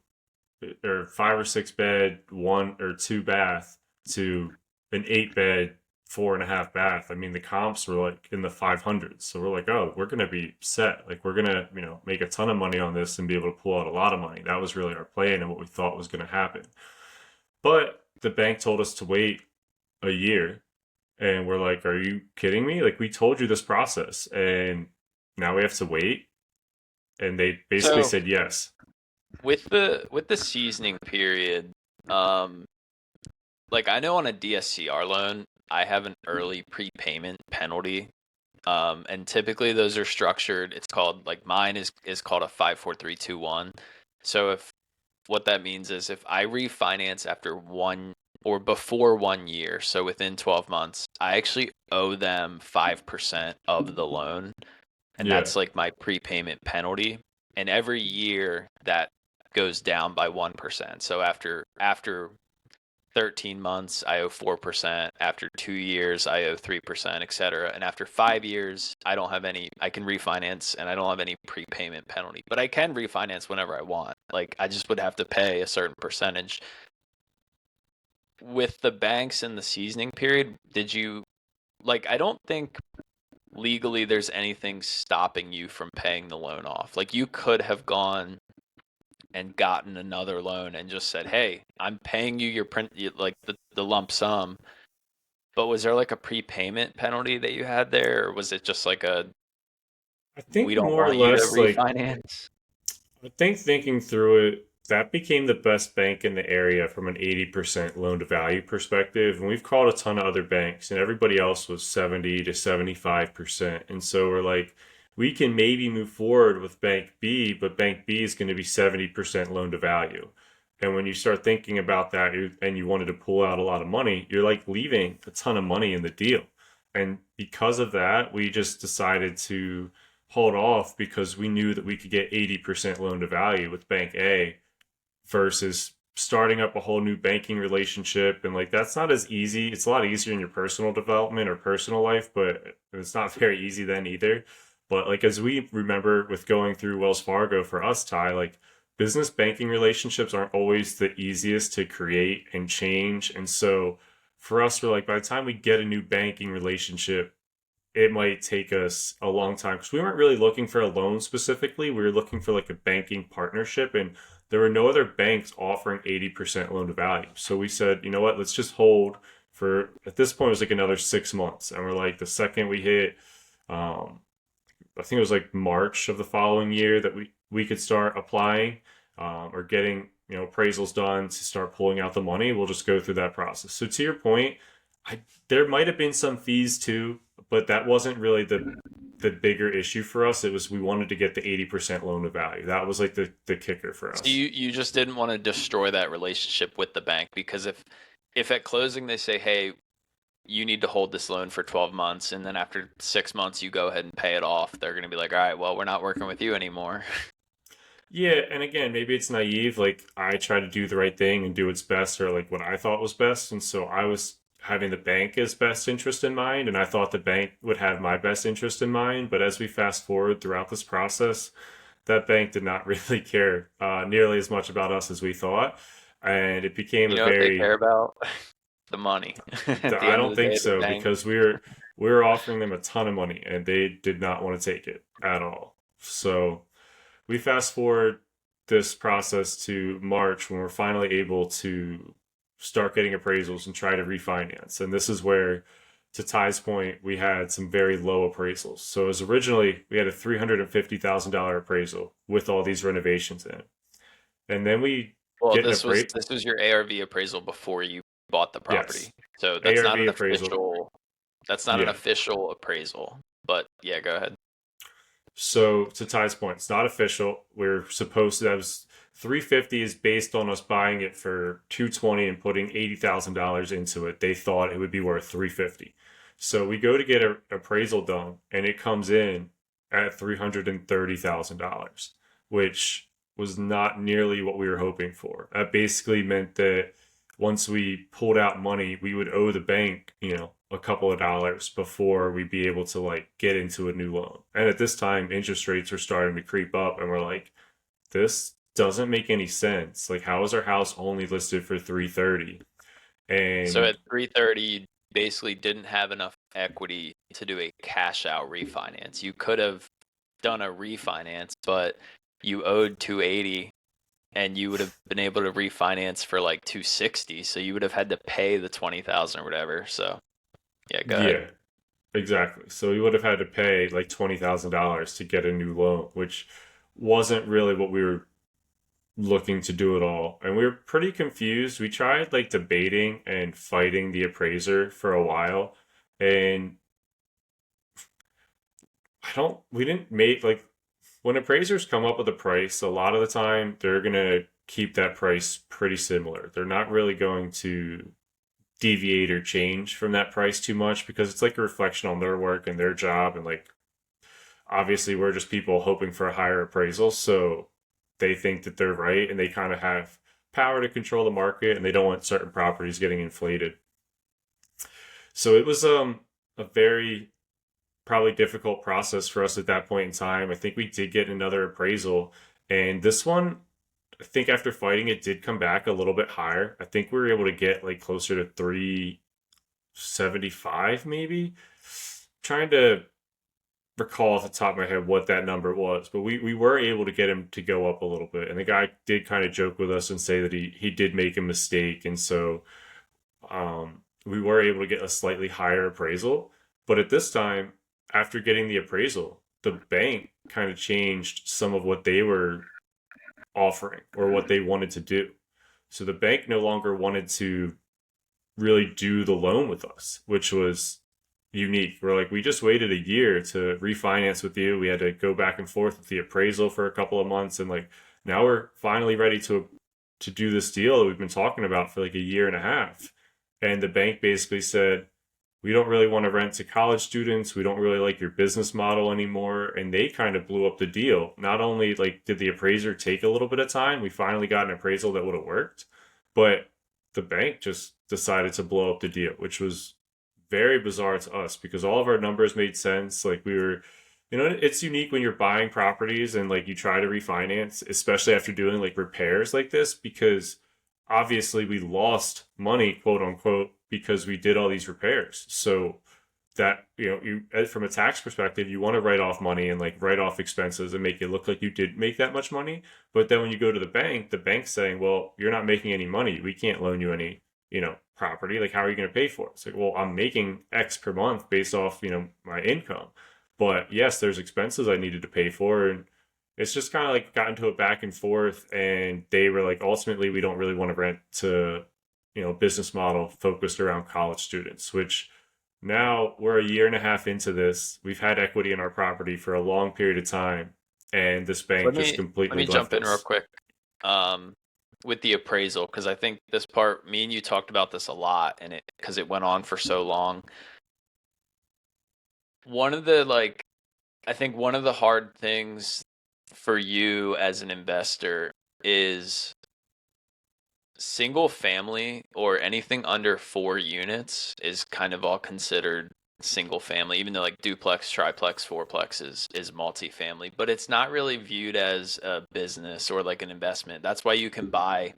or 5 or 6 bed, 1 or 2 bath, to an 8 bed, 4.5 bath. I mean, the comps were like in the 500s. So we're like, oh, we're going to be set. Like, we're going to, make a ton of money on this and be able to pull out a lot of money. That was really our plan and what we thought was going to happen. But the bank told us to wait a year, and we're like, are you kidding me? Like, we told you this process, and now we have to wait. And they basically So said yes. with the seasoning period, um, like I know on a DSCR loan, I have an early prepayment penalty. And typically those are structured. It's called, like, mine is called a 54321. So if what that means is if I refinance after one or before 1 year, so within 12 months, I actually owe them 5% of the loan, and Yeah. that's like my prepayment penalty. And every year that goes down by 1%. So after 13 months, I owe 4%. After 2 years, I owe 3%, etc. And after 5 years, I don't have any, I can refinance and I don't have any prepayment penalty. But I can refinance whenever I want. Like, I just would have to pay a certain percentage. with the banks and the seasoning period, did you like? I don't think legally there's anything stopping you from paying the loan off. Like you could have gone and gotten another loan and just said, "Hey, I'm paying you your like the lump sum." But was there like a prepayment penalty that you had there, or was it just like a I we think don't more or want you to less like refinance? I think thinking through it, that became the best bank in the area from an 80% loan to value perspective. And we've called a ton of other banks, and everybody else was 70 to 75%. And so we're like, we can maybe move forward with Bank B, but Bank B is going to be 70% loan to value. And when you start thinking about that and you wanted to pull out a lot of money, you're like leaving a ton of money in the deal. And because of that, we just decided to hold off because we knew that we could get 80% loan to value with Bank A versus starting up a whole new banking relationship. And like, that's not as easy. It's a lot easier in your personal development or personal life, but it's not very easy then either. But like, as we remember with going through Wells Fargo for us, Ty, like, business banking relationships aren't always the easiest to create and change. And so for us, we're like, by the time we get a new banking relationship, it might take us a long time because we weren't really looking for a loan specifically. We were looking for like a banking partnership, and there were no other banks offering 80% loan to value. So we said, you know what, let's just hold for, at this point, it was like another 6 months. And we're like, the second we hit, um, I think it was like March of the following year that we could start applying or getting appraisals done to start pulling out the money. We'll just go through that process. So to your point, there might have been some fees too, but that wasn't really the bigger issue for us. It was we wanted to get the 80% loan to value. That was like the kicker for So us. you just didn't want to destroy that relationship with the bank because if at closing they say, "Hey, you need to hold this loan for 12 months," and then after 6 months you go ahead and pay it off, they're going to be like, "All right, well, we're not working with you anymore." Yeah, and again, maybe it's naive. Like I try to do the right thing and do what's best, or like what I thought was best, and so I was having the bank as best interest in mind, and I thought the bank would have my best interest in mind. But as we fast forward throughout this process, that bank did not really care nearly as much about us as we thought, and it became You a know what they care very. about? The money. At the I end of don't the think day, the so bank. because we were offering them a ton of money, and they did not want to take it at all. So we fast forward this process to March when we're finally able to start getting appraisals and try to refinance. And this is where, to Ty's point, we had some very low appraisals. So as originally we had a $350,000 appraisal with all these renovations in it. And then we Well, get an this appraisal. was your ARV appraisal before you bought the property. Yes. So ARV appraisal. that's not an Yeah. official appraisal. But yeah, go ahead. So to Ty's point, it's not official. We're supposed to. That was 350 is based on us buying it for 220 and putting $80,000 into it. They thought it would be worth 350. So we go to get an appraisal done, and it comes in at $330,000, which was not nearly what we were hoping for. That basically meant that once we pulled out money, we would owe the bank, a couple of dollars before we'd be able to like get into a new loan. And at this time, interest rates were starting to creep up, and we're like, this doesn't make any sense. Like, how is our house only listed for 330? So And at 330, you basically didn't have enough equity to do a cash out refinance. You could have done a refinance, but you owed 280 and you would have been able to refinance for like 260. So you would have had to pay the 20,000 or whatever. So yeah, go ahead. yeah, exactly. So we would have had to pay like $20,000 to get a new loan, which wasn't really what we were looking to do it all. And we were pretty confused. We tried like debating and fighting the appraiser for a while. And we didn't make like, when appraisers come up with a price, a lot of the time they're going to keep that price pretty similar. They're not really going to deviate or change from that price too much because it's like a reflection on their work and their job. And like, obviously, we're just people hoping for a higher appraisal. So they think that they're right and they kind of have power to control the market and they don't want certain properties getting inflated. So it was a very probably difficult process for us at that point in time. I think we did get another appraisal, and this one I think after fighting, it did come back a little bit higher. I think we were able to get like closer to 375, maybe. Trying to recall off the top of my head what that number was, but we were able to get him to go up a little bit. And the guy did kind of joke with us and say that he did make a mistake, and so we were able to get a slightly higher appraisal. But at this time, after getting the appraisal, the bank kind of changed some of what they were offering or what they wanted to do. So the bank no longer wanted to really do the loan with us, which was unique. We're like, we just waited a year to refinance with you. We had to go back and forth with the appraisal for a couple of months, and like now we're finally ready to do this deal that we've been talking about for like a year and a half. And the bank basically said, we don't really want to rent to college students. We don't really like your business model anymore. And they kind of blew up the deal. Not only like did the appraiser take a little bit of time, we finally got an appraisal that would have worked, but the bank just decided to blow up the deal, which was very bizarre to us because all of our numbers made sense. Like we were, it's unique when you're buying properties and like you try to refinance, especially after doing like repairs like this, because obviously we lost money, quote unquote, because we did all these repairs. So that, you from a tax perspective, you want to write off money and like write off expenses and make it look like you did make that much money. But then when you go to the bank's saying, well, you're not making any money. We can't loan you any, property. Like, how are you going to pay for it? It's like, well, I'm making X per month based off, my income. But yes, there's expenses I needed to pay for. And it's just kind of like got into a back and forth. And they were like, ultimately, we don't really want to rent to, business model focused around college students, which now we're a year and a half into this. We've had equity in our property for a long period of time. And this bank Let just me let completely me jump left in real us. quick. Um, with the appraisal, because I think this part, me and you talked about this a lot, and it went on for so long. One of the I think one of the hard things for you as an investor is single family or anything under 4 units is kind of all considered single family, even though like duplex, triplex, fourplex is multifamily, but it's not really viewed as a business or like an investment. That's why you can buy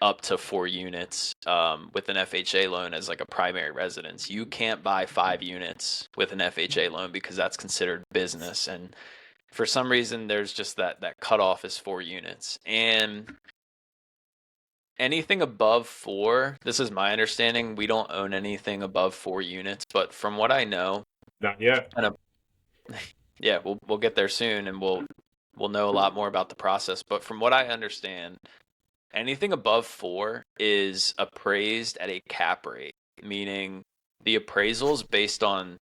up to 4 units with an FHA loan as like a primary residence. You can't buy 5 units with an FHA loan because that's considered business. And for some reason, there's just that cutoff is 4 units. And anything above four, this is my understanding, we don't own anything above 4 units. But from what I know, Not yet. kind of, yeah, we'll get there soon, and we'll know a lot more about the process. But from what I understand, anything above four is appraised at a cap rate, meaning the appraisal is based on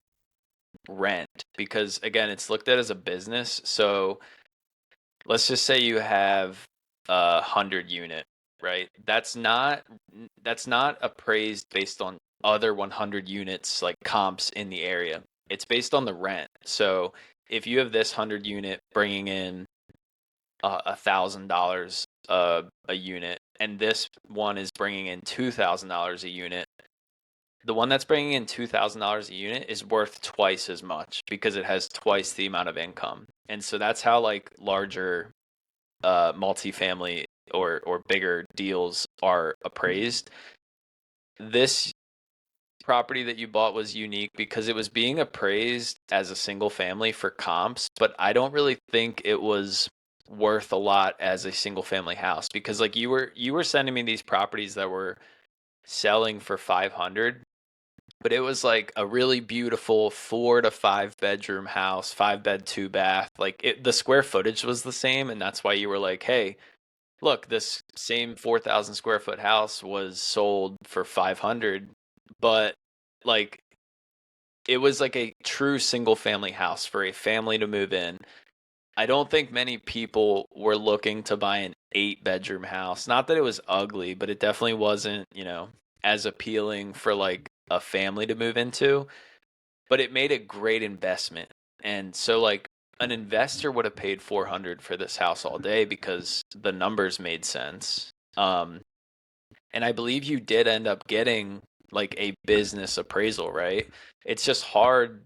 rent because again, it's looked at as a business. So let's just say you have 100 unit, right? That's not appraised based on other 100 units like comps in the area. It's based on the rent. So if you have this 100 unit bringing in $1,000 a unit, and this one is bringing in $2,000 a unit. The one that's bringing in $2,000 a unit is worth twice as much because it has twice the amount of income, and so that's how like larger multifamily or bigger deals are appraised. This property that you bought was unique because it was being appraised as a single family for comps, but I don't really think it was worth a lot as a single family house because like you were sending me these properties that were selling for 500, but it was like a really beautiful 4 to 5 bedroom house, 5 bed, 2 bath. Like the square footage was the same, and that's why you were like, "Hey, look, this same 4,000 square foot house was sold for 500, but like it was like a true single family house for a family to move in. I don't think many people were looking to buy an 8 bedroom house. Not that it was ugly, but it definitely wasn't, as appealing for like a family to move into, but it made a great investment. And so like an investor would have paid 400 for this house all day because the numbers made sense. And I believe you did end up getting like a business appraisal, right? It's just hard.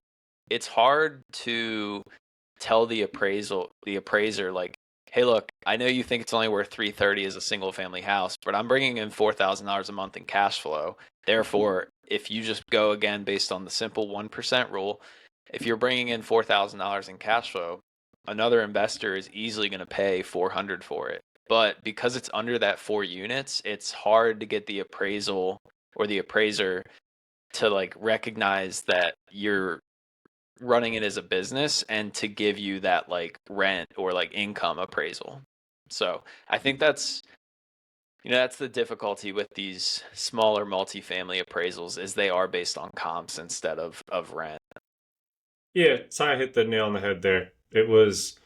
It's hard to tell the appraiser like hey, look, I know you think it's only worth 330 as a single family house, but I'm bringing in $4,000 a month in cash flow. Therefore, if you just go again based on the simple 1% rule, if you're bringing in $4,000 in cash flow, another investor is easily going to pay 400 for it. But because it's under that 4 units, it's hard to get the appraisal or the appraiser to like recognize that you're running it as a business and to give you that like rent or like income appraisal. So I think that's the difficulty with these smaller multifamily appraisals is they are based on comps instead of rent. Yeah, Ty hit the nail on the head there. It was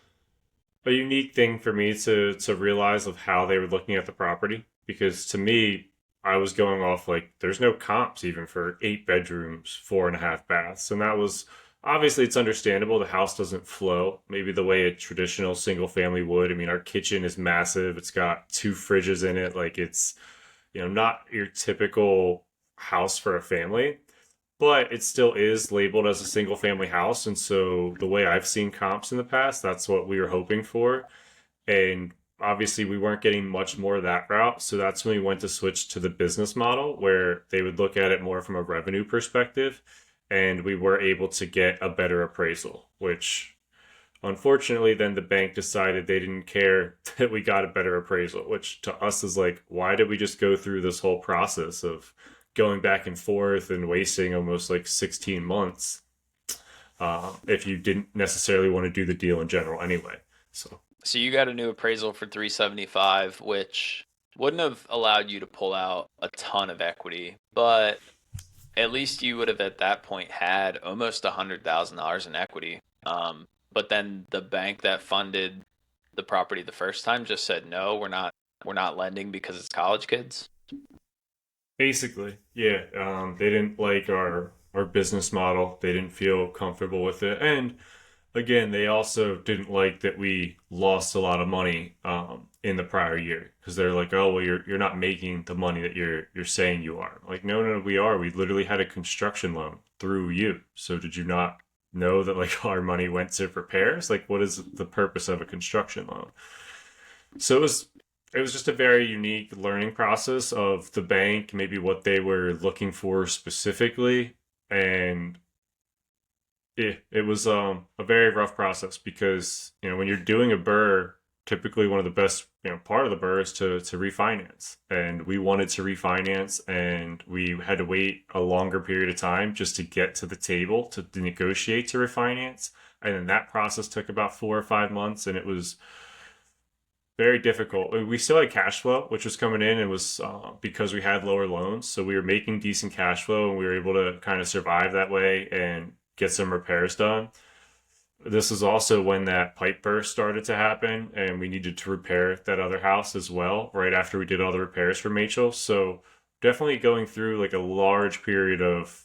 a unique thing for me to realize of how they were looking at the property because to me I was going off like there's no comps even for 8 bedrooms, 4.5 baths, and that was obviously it's understandable the house doesn't flow maybe the way a traditional single family would. I mean, our kitchen is massive. It's got two fridges in it. Like it's not your typical house for a family, but it still is labeled as a single family house. And so the way I've seen comps in the past, that's what we were hoping for. And obviously, we weren't getting much more of that route. So that's when we went to switch to the business model where they would look at it more from a revenue perspective. And we were able to get a better appraisal, which unfortunately, then the bank decided they didn't care that we got a better appraisal, which to us is like, why did we just go through this whole process of going back and forth and wasting almost like 16 months if you didn't necessarily want to do the deal in general anyway? So So you got a new appraisal for 375, which wouldn't have allowed you to pull out a ton of equity, but at least you would have at that point had almost $100,000 in equity. But then the bank that funded the property the first time just said no, we're not lending because it's college kids. basically, yeah, they didn't like our business model. They didn't feel comfortable with it, and again, they also didn't like that we lost a lot of money in the prior year because they're like, oh well, you're not making the money that you're saying you are. Like, no, no, we are. We literally had a construction loan through you. So did you not know that like our money went to repairs? Like, what is the purpose of a construction loan? So it was just a very unique learning process of the bank, maybe what they were looking for specifically, and it was a very rough process because when you're doing a BRRRR, typically one of the best part of the BRRRR is to refinance, and we wanted to refinance, and we had to wait a longer period of time just to get to the table to negotiate to refinance, and then that process took about 4 or 5 months, and it was very difficult. We still had cash flow, which was coming in. It was because we had lower loans, so we were making decent cash flow, and we were able to kind of survive that way and get some repairs done. This is also when that pipe burst started to happen, and we needed to repair that other house as well, right after we did all the repairs for Rachel. So definitely going through like a large period of,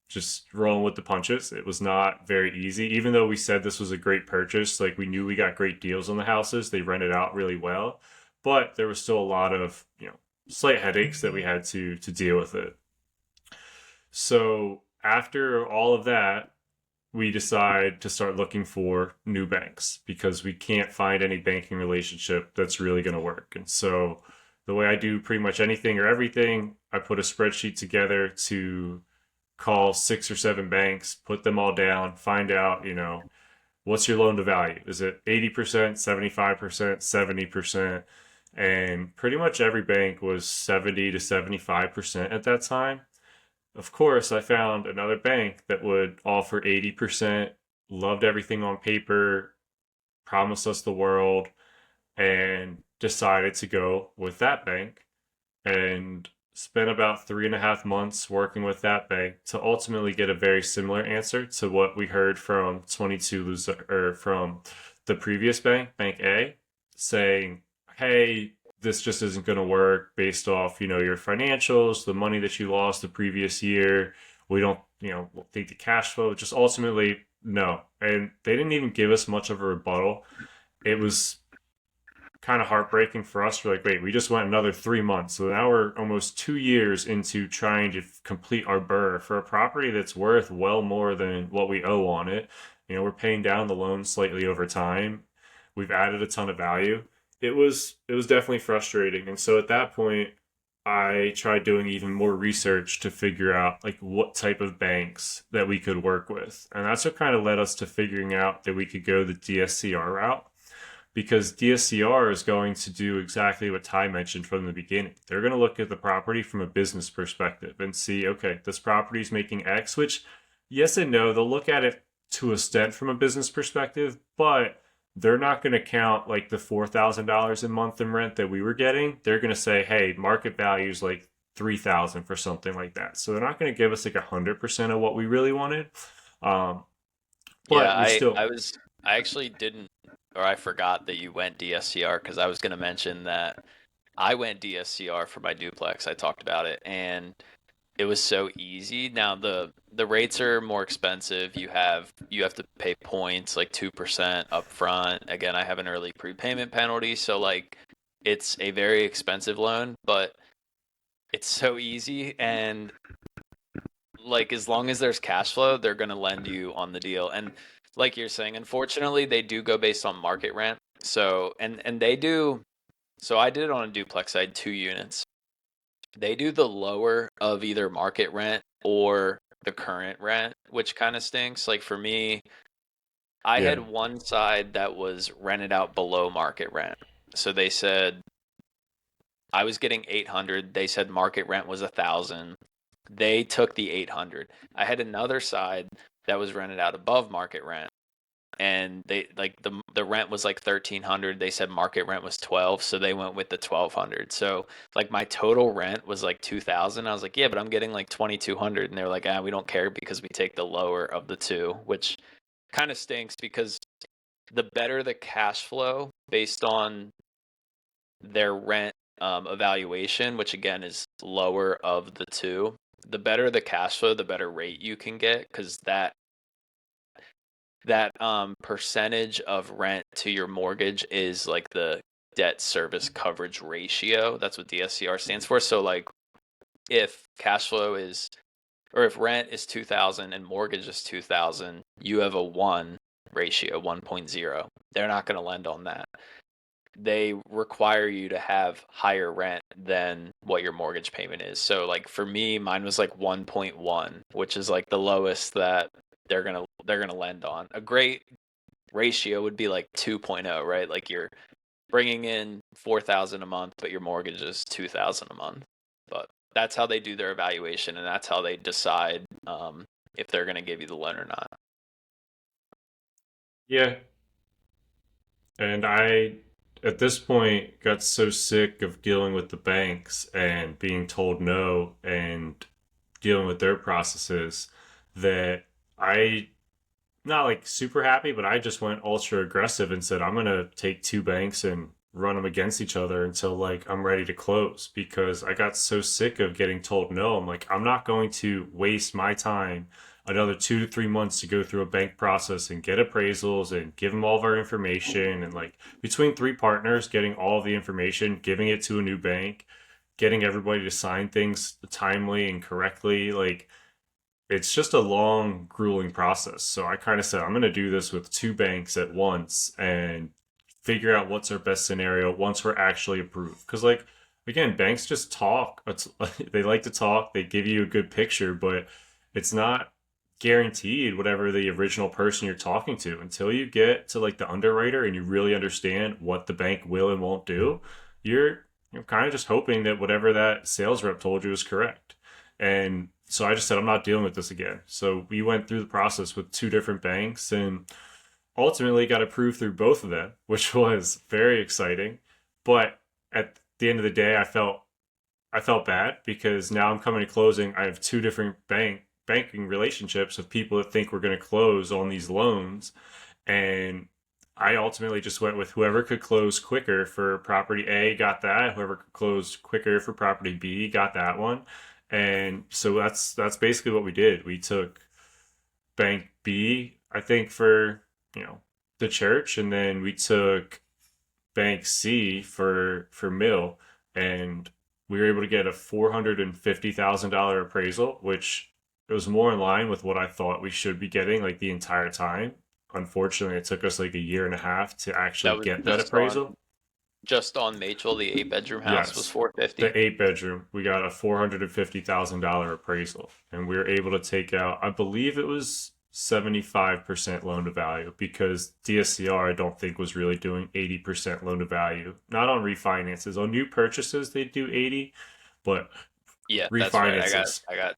just rolling with the punches. It was not very easy, even though we said this was a great purchase. Like we knew we got great deals on the houses. They rented out really well, but there was still a lot of, slight headaches that we had to deal with it. So after all of that, we decide to start looking for new banks because we can't find any banking relationship that's really going to work. And so the way I do pretty much anything or everything, I put a spreadsheet together to call 6 or 7 banks, put them all down, find out, what's your loan to value? Is it 80%, 75%, 70%? And pretty much every bank was 70 to 75% at that time. Of course, I found another bank that would offer 80%, loved everything on paper, promised us the world, and decided to go with that bank and spent about 3.5 months working with that bank to ultimately get a very similar answer to what we heard from 22 loser or from the previous bank, Bank A, saying, "Hey, this just isn't going to work based off, your financials, the money that you lost the previous year. We don't, think the cash flow, just ultimately no." And they didn't even give us much of a rebuttal. It was kind of heartbreaking for us. We're like, wait, we just went another 3 months. So now we're almost 2 years into trying to complete our BRRRR for a property that's worth well more than what we owe on it. We're paying down the loan slightly over time. we've added a ton of value. It was definitely frustrating. And so at that point, I tried doing even more research to figure out like what type of banks that we could work with. And that's what kind of led us to figuring out that we could go the DSCR route, because DSCR is going to do exactly what Ty mentioned from the beginning. They're going to look at the property from a business perspective and see, okay, this property is making X, which, yes and no, they'll look at it to a extent from a business perspective, but they're not going to count like the $4,000 a month in rent that we were getting. They're going to say, hey, market value is like 3,000 for something like that. So they're not going to give us like 100% of what we really wanted. Um, Yeah, but we still, I actually didn't, or I forgot that you went DSCR because I was going to mention that I went DSCR for my duplex. I talked about it, and it was so easy. Now the rates are more expensive. You have to pay points like 2% up front. Again, I have an early prepayment penalty, so like it's a very expensive loan, but it's so easy, and like as long as there's cash flow, they're going to lend you on the deal. And like you're saying, unfortunately, they do go based on market rent. So and they do. So I did it on a duplex. I had 2 units. They do the lower of either market rent or the current rent, which kind of stinks. Like for me, I yeah, had one side that was rented out below market rent. So they said I was getting 800. They said market rent was 1,000. They took the 800. I had another side that was rented out above market rent, and they like the rent was like 1,300. They said market rent was 12, so they went with the 1,200. So like my total rent was like 2,000. I was like, yeah, but I'm getting like 2,200, and they're like, ah, we don't care because we take the lower of the two, which kind of stinks because the better the cash flow based on their rent evaluation, which again is lower of the two, the better the cash flow, the better rate you can get because that percentage of rent to your mortgage is like the debt service coverage ratio. That's what DSCR stands for. So like if cash flow is or if rent is 2,000 and mortgage is 2,000, you have a 1 ratio, 1.0. They're not going to lend on that. They require you to have higher rent than what your mortgage payment is. So like for me, mine was like 1.1, which is like the lowest that they're going to lend on. A great ratio would be like 2.0, right? Like you're bringing in 4,000 a month, but your mortgage is 2,000 a month. But that's how they do their evaluation, and that's how they decide if they're going to give you the loan or not. yeah. And I, at this point, got so sick of dealing with the banks and being told no and dealing with their processes that I, not like super happy, but I just went ultra aggressive and said, I'm going to take two banks and run them against each other until like I'm ready to close, because I got so sick of getting told no. I'm like, I'm not going to waste my time another 2 to 3 months to go through a bank process and get appraisals and give them all of our information. And like between three partners, getting all of the information, giving it to a new bank, getting everybody to sign things timely and correctly. Like it's just a long, grueling process. So I kind of said, I'm going to do this with two banks at once and figure out what's our best scenario once we're actually approved. Because, like, again, banks just talk. They like to talk, they give you a good picture, but it's not guaranteed whatever the original person you're talking to until you get to like the underwriter and you really understand what the bank will and won't do. You're kind of just hoping that whatever that sales rep told you is correct. And so I just said, I'm not dealing with this again. So we went through the process with two different banks and ultimately got approved through both of them, which was very exciting. But at the end of the day, I felt bad because now I'm coming to closing. I have two different banking relationships of people that think we're going to close on these loans, and I ultimately just went with whoever could close quicker for property A got that. Whoever could close quicker for property B got that one. And so that's basically what we did. We took Bank B, I think, for you know the church, and then we took Bank C for Mill, and we were able to get a $450,000 appraisal, which it was more in line with what I thought we should be getting like the entire time. unfortunately, it took us like a year and a half to actually That was get that appraisal. just on Machel, the 8 bedroom house was Yes, 450. the 8 bedroom, we got a $450,000 appraisal, and we were able to take out, I believe it was 75% loan to value because DSCR, I don't think, was really doing 80% loan to value. Not on refinances. On new purchases, they do 80, but Yeah, that's right. refinances, I got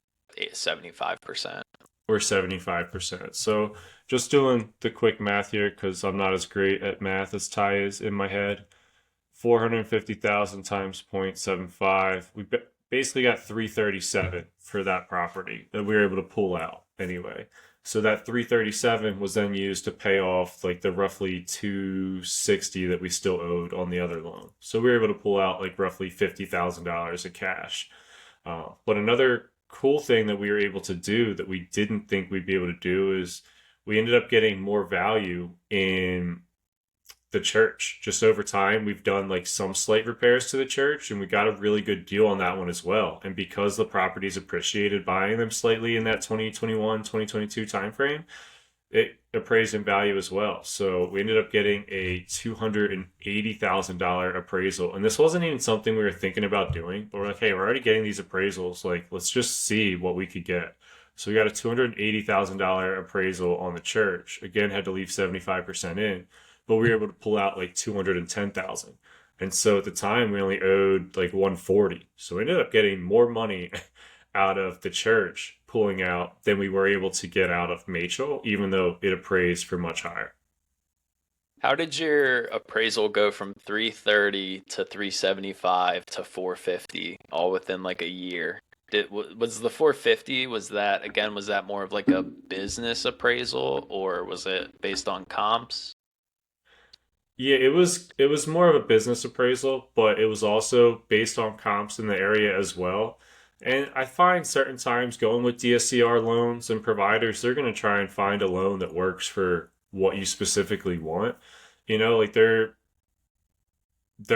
75%. we're 75%. So just doing the quick math here because I'm not as great at math as Ty is in my head. 450,000 times 0.75. We basically got 337 for that property that we were able to pull out anyway. So that 337 was then used to pay off like the roughly 260 that we still owed on the other loan. So we were able to pull out like roughly $50,000 of cash. But another cool thing that we were able to do that we didn't think we'd be able to do is we ended up getting more value in the church. Just over time, we've done like some slight repairs to the church, and we got a really good deal on that one as well. And because the properties appreciated buying them slightly in that 2021, 2022 timeframe, it appraised in value as well. So we ended up getting a $280,000 appraisal. And this wasn't even something we were thinking about doing, but we're like, hey, we're already getting these appraisals. Like, let's just see what we could get. So we got a $280,000 appraisal on the church. Again, had to leave 75% in, but we were able to pull out like 210,000. And so at the time we only owed like 140. So we ended up getting more money out of the church pulling out than we were able to get out of Machel, even though it appraised for much higher. How did your appraisal go from 330 to 375 to 450 all within like a year? Was the 450, was that more of like a business appraisal or was it based on comps? Yeah, it was more of a business appraisal, but it was also based on comps in the area as well. And I find certain times going with DSCR loans and providers, they're going to try and find a loan that works for what you specifically want. Like they're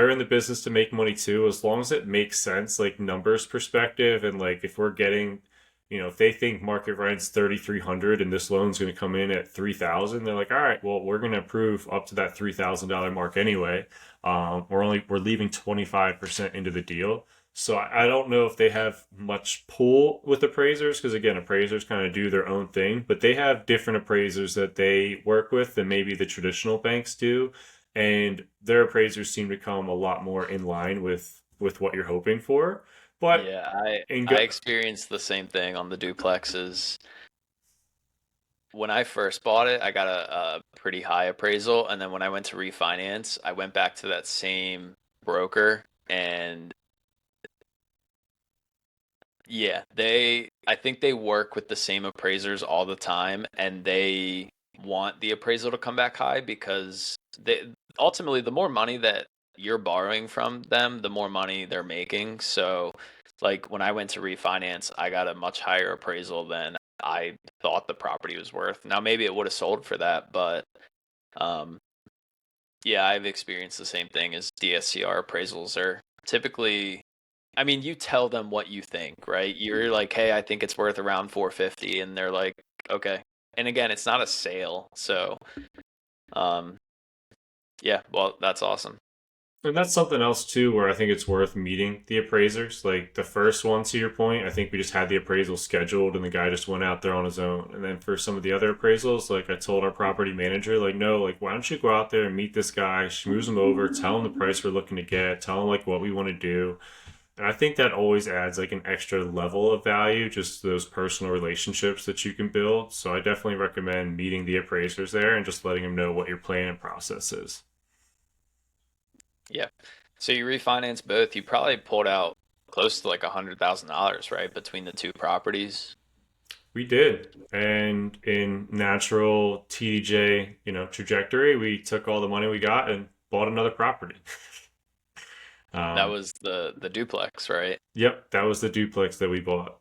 in the business to make money too, as long as it makes sense, like numbers perspective, and like if we're getting, if they think market rent's 3,300 and this loan's going to come in at 3,000, they're like, all right, well, we're going to approve up to that $3,000 mark anyway. We're leaving 25% into the deal. So I don't know if they have much pull with appraisers because again, appraisers kind of do their own thing, but they have different appraisers that they work with than maybe the traditional banks do, and their appraisers seem to come a lot more in line with what you're hoping for. But Yeah, in I go experienced the same thing on the duplexes. When I first bought it, I got a pretty high appraisal, and then when I went to refinance, I went back to that same broker, and yeah, I think they work with the same appraisers all the time, and they want the appraisal to come back high because ultimately the more money that you're borrowing from them, the more money they're making. So, like when I went to refinance, I got a much higher appraisal than I thought the property was worth. Now maybe it would have sold for that, but um, yeah, I've experienced the same thing as DSCR appraisals are typically, I mean, you tell them what you think, right? You're like, "Hey, I think it's worth around 450," and they're like, "Okay." And again, it's not a sale, so um, yeah, well, that's awesome. And that's something else too, where I think it's worth meeting the appraisers. Like the first one, to your point, I think we just had the appraisal scheduled, and the guy just went out there on his own. And then for some of the other appraisals, like I told our property manager, like, no, like why don't you go out there and meet this guy, schmooze him over, tell him the price we're looking to get, tell him like what we want to do. And I think that always adds like an extra level of value, just those personal relationships that you can build. So I definitely recommend meeting the appraisers there and just letting them know what your plan and process is. Yeah. So you refinance both. You probably pulled out close to like $100,000, right, between the two properties. We did. And in natural TDJ, trajectory, we took all the money we got and bought another property. That um, was the duplex, right? yep, that was the duplex that we bought.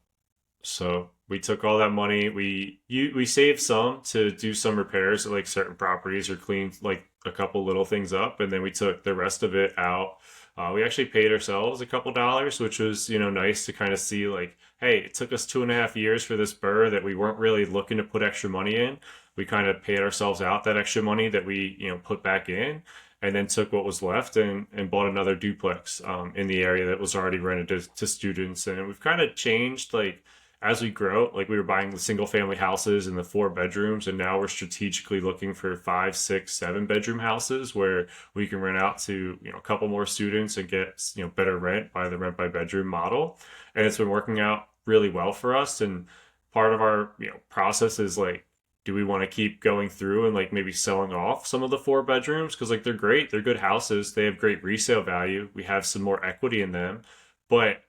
So we took all that money. We saved some to do some repairs at like certain properties or clean like a couple little things up, and then we took the rest of it out We actually paid ourselves a couple dollars, which was, nice to kind of see like, hey, it took us 2.5 years for this BRRRR that we weren't really looking to put extra money in. We kind of paid ourselves out that extra money that we, put back in, and then took what was left and bought another duplex in the area that was already rented to students. And we've kind of changed like as we grow, like we were buying the single family houses in the 4 bedrooms, and now we're strategically looking for 5, 6, 7 bedroom houses where we can rent out to a couple more students and get better rent by the rent by bedroom model. And it's been working out really well for us. And part of our process is like, do we want to keep going through and like maybe selling off some of the 4 bedrooms, because like they're great, they're good houses, they have great resale value, we have some more equity in them, but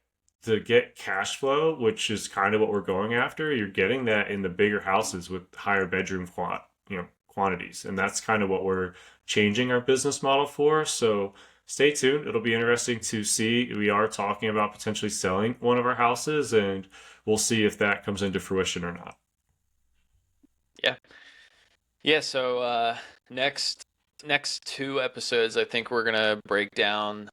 to get cash flow, which is kind of what we're going after, you're getting that in the bigger houses with higher bedroom quantities, and that's kind of what we're changing our business model for. So stay tuned. It'll be interesting to see. We are talking about potentially selling one of our houses, and we'll see if that comes into fruition or not. Yeah. Yeah, so next 2 episodes, I think we're gonna break down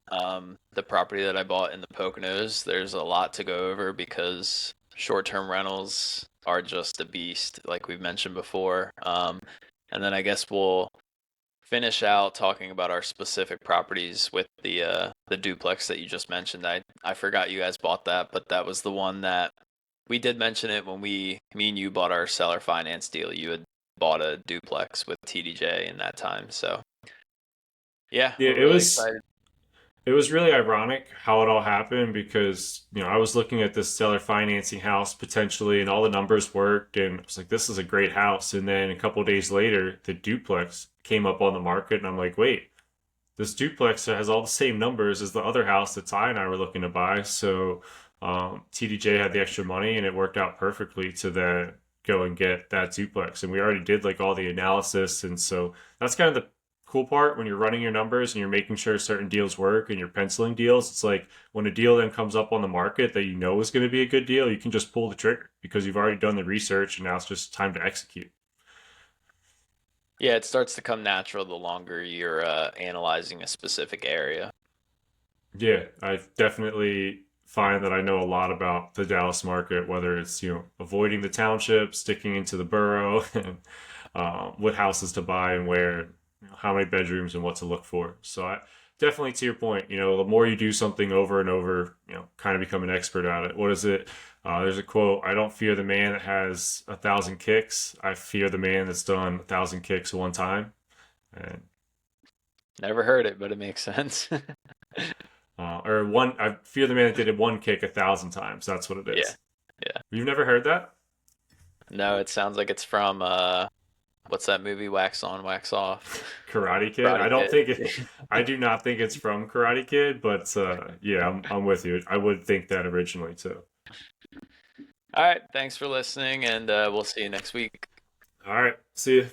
the property that I bought in the Poconos. There's a lot to go over because short-term rentals are just a beast, like we've mentioned before. And then I guess we'll finish out talking about our specific properties with the duplex that you just mentioned. I forgot you guys bought that, but that was the one that we did mention it when me and you bought our seller finance deal. You had bought a duplex with TDJ in that time. So yeah, Yeah, we're really excited. it was really ironic how it all happened because, I was looking at this seller financing house potentially and all the numbers worked, and I was like, this is a great house. And then a couple of days later, the duplex came up on the market, and I'm like, wait, this duplex has all the same numbers as the other house that Ty and I were looking to buy. So TDJ had the extra money, and it worked out perfectly to then go and get that duplex. And we already did like all the analysis, and so that's kind of the cool part when you're running your numbers and you're making sure certain deals work and you're penciling deals. It's like when a deal then comes up on the market that is going to be a good deal, you can just pull the trigger because you've already done the research, and now it's just time to execute. Yeah, it starts to come natural the longer you're analyzing a specific area. Yeah, I definitely find that I know a lot about the Dallas market, whether it's avoiding the township, sticking into the borough, and what houses to buy and where, how many bedrooms and what to look for. So I definitely, to your point, the more you do something over and over, kind of become an expert at it. What is it? There's a quote: "I don't fear the man that has 1,000 kicks. I fear the man that's done 1,000 kicks one time." And Never heard it, but it makes sense. or one, I fear the man that did it one kick 1,000 times. That's what it Yeah, is. yeah. You've never heard that? No, it sounds like it's from what's that movie? Wax on, wax off. Karate Kid. I Karate don't think it. Kid. I do not think it's from Karate Kid, but yeah, I'm with you. I would think that originally too. All right, thanks for listening, and we'll see you next week. All right, see you.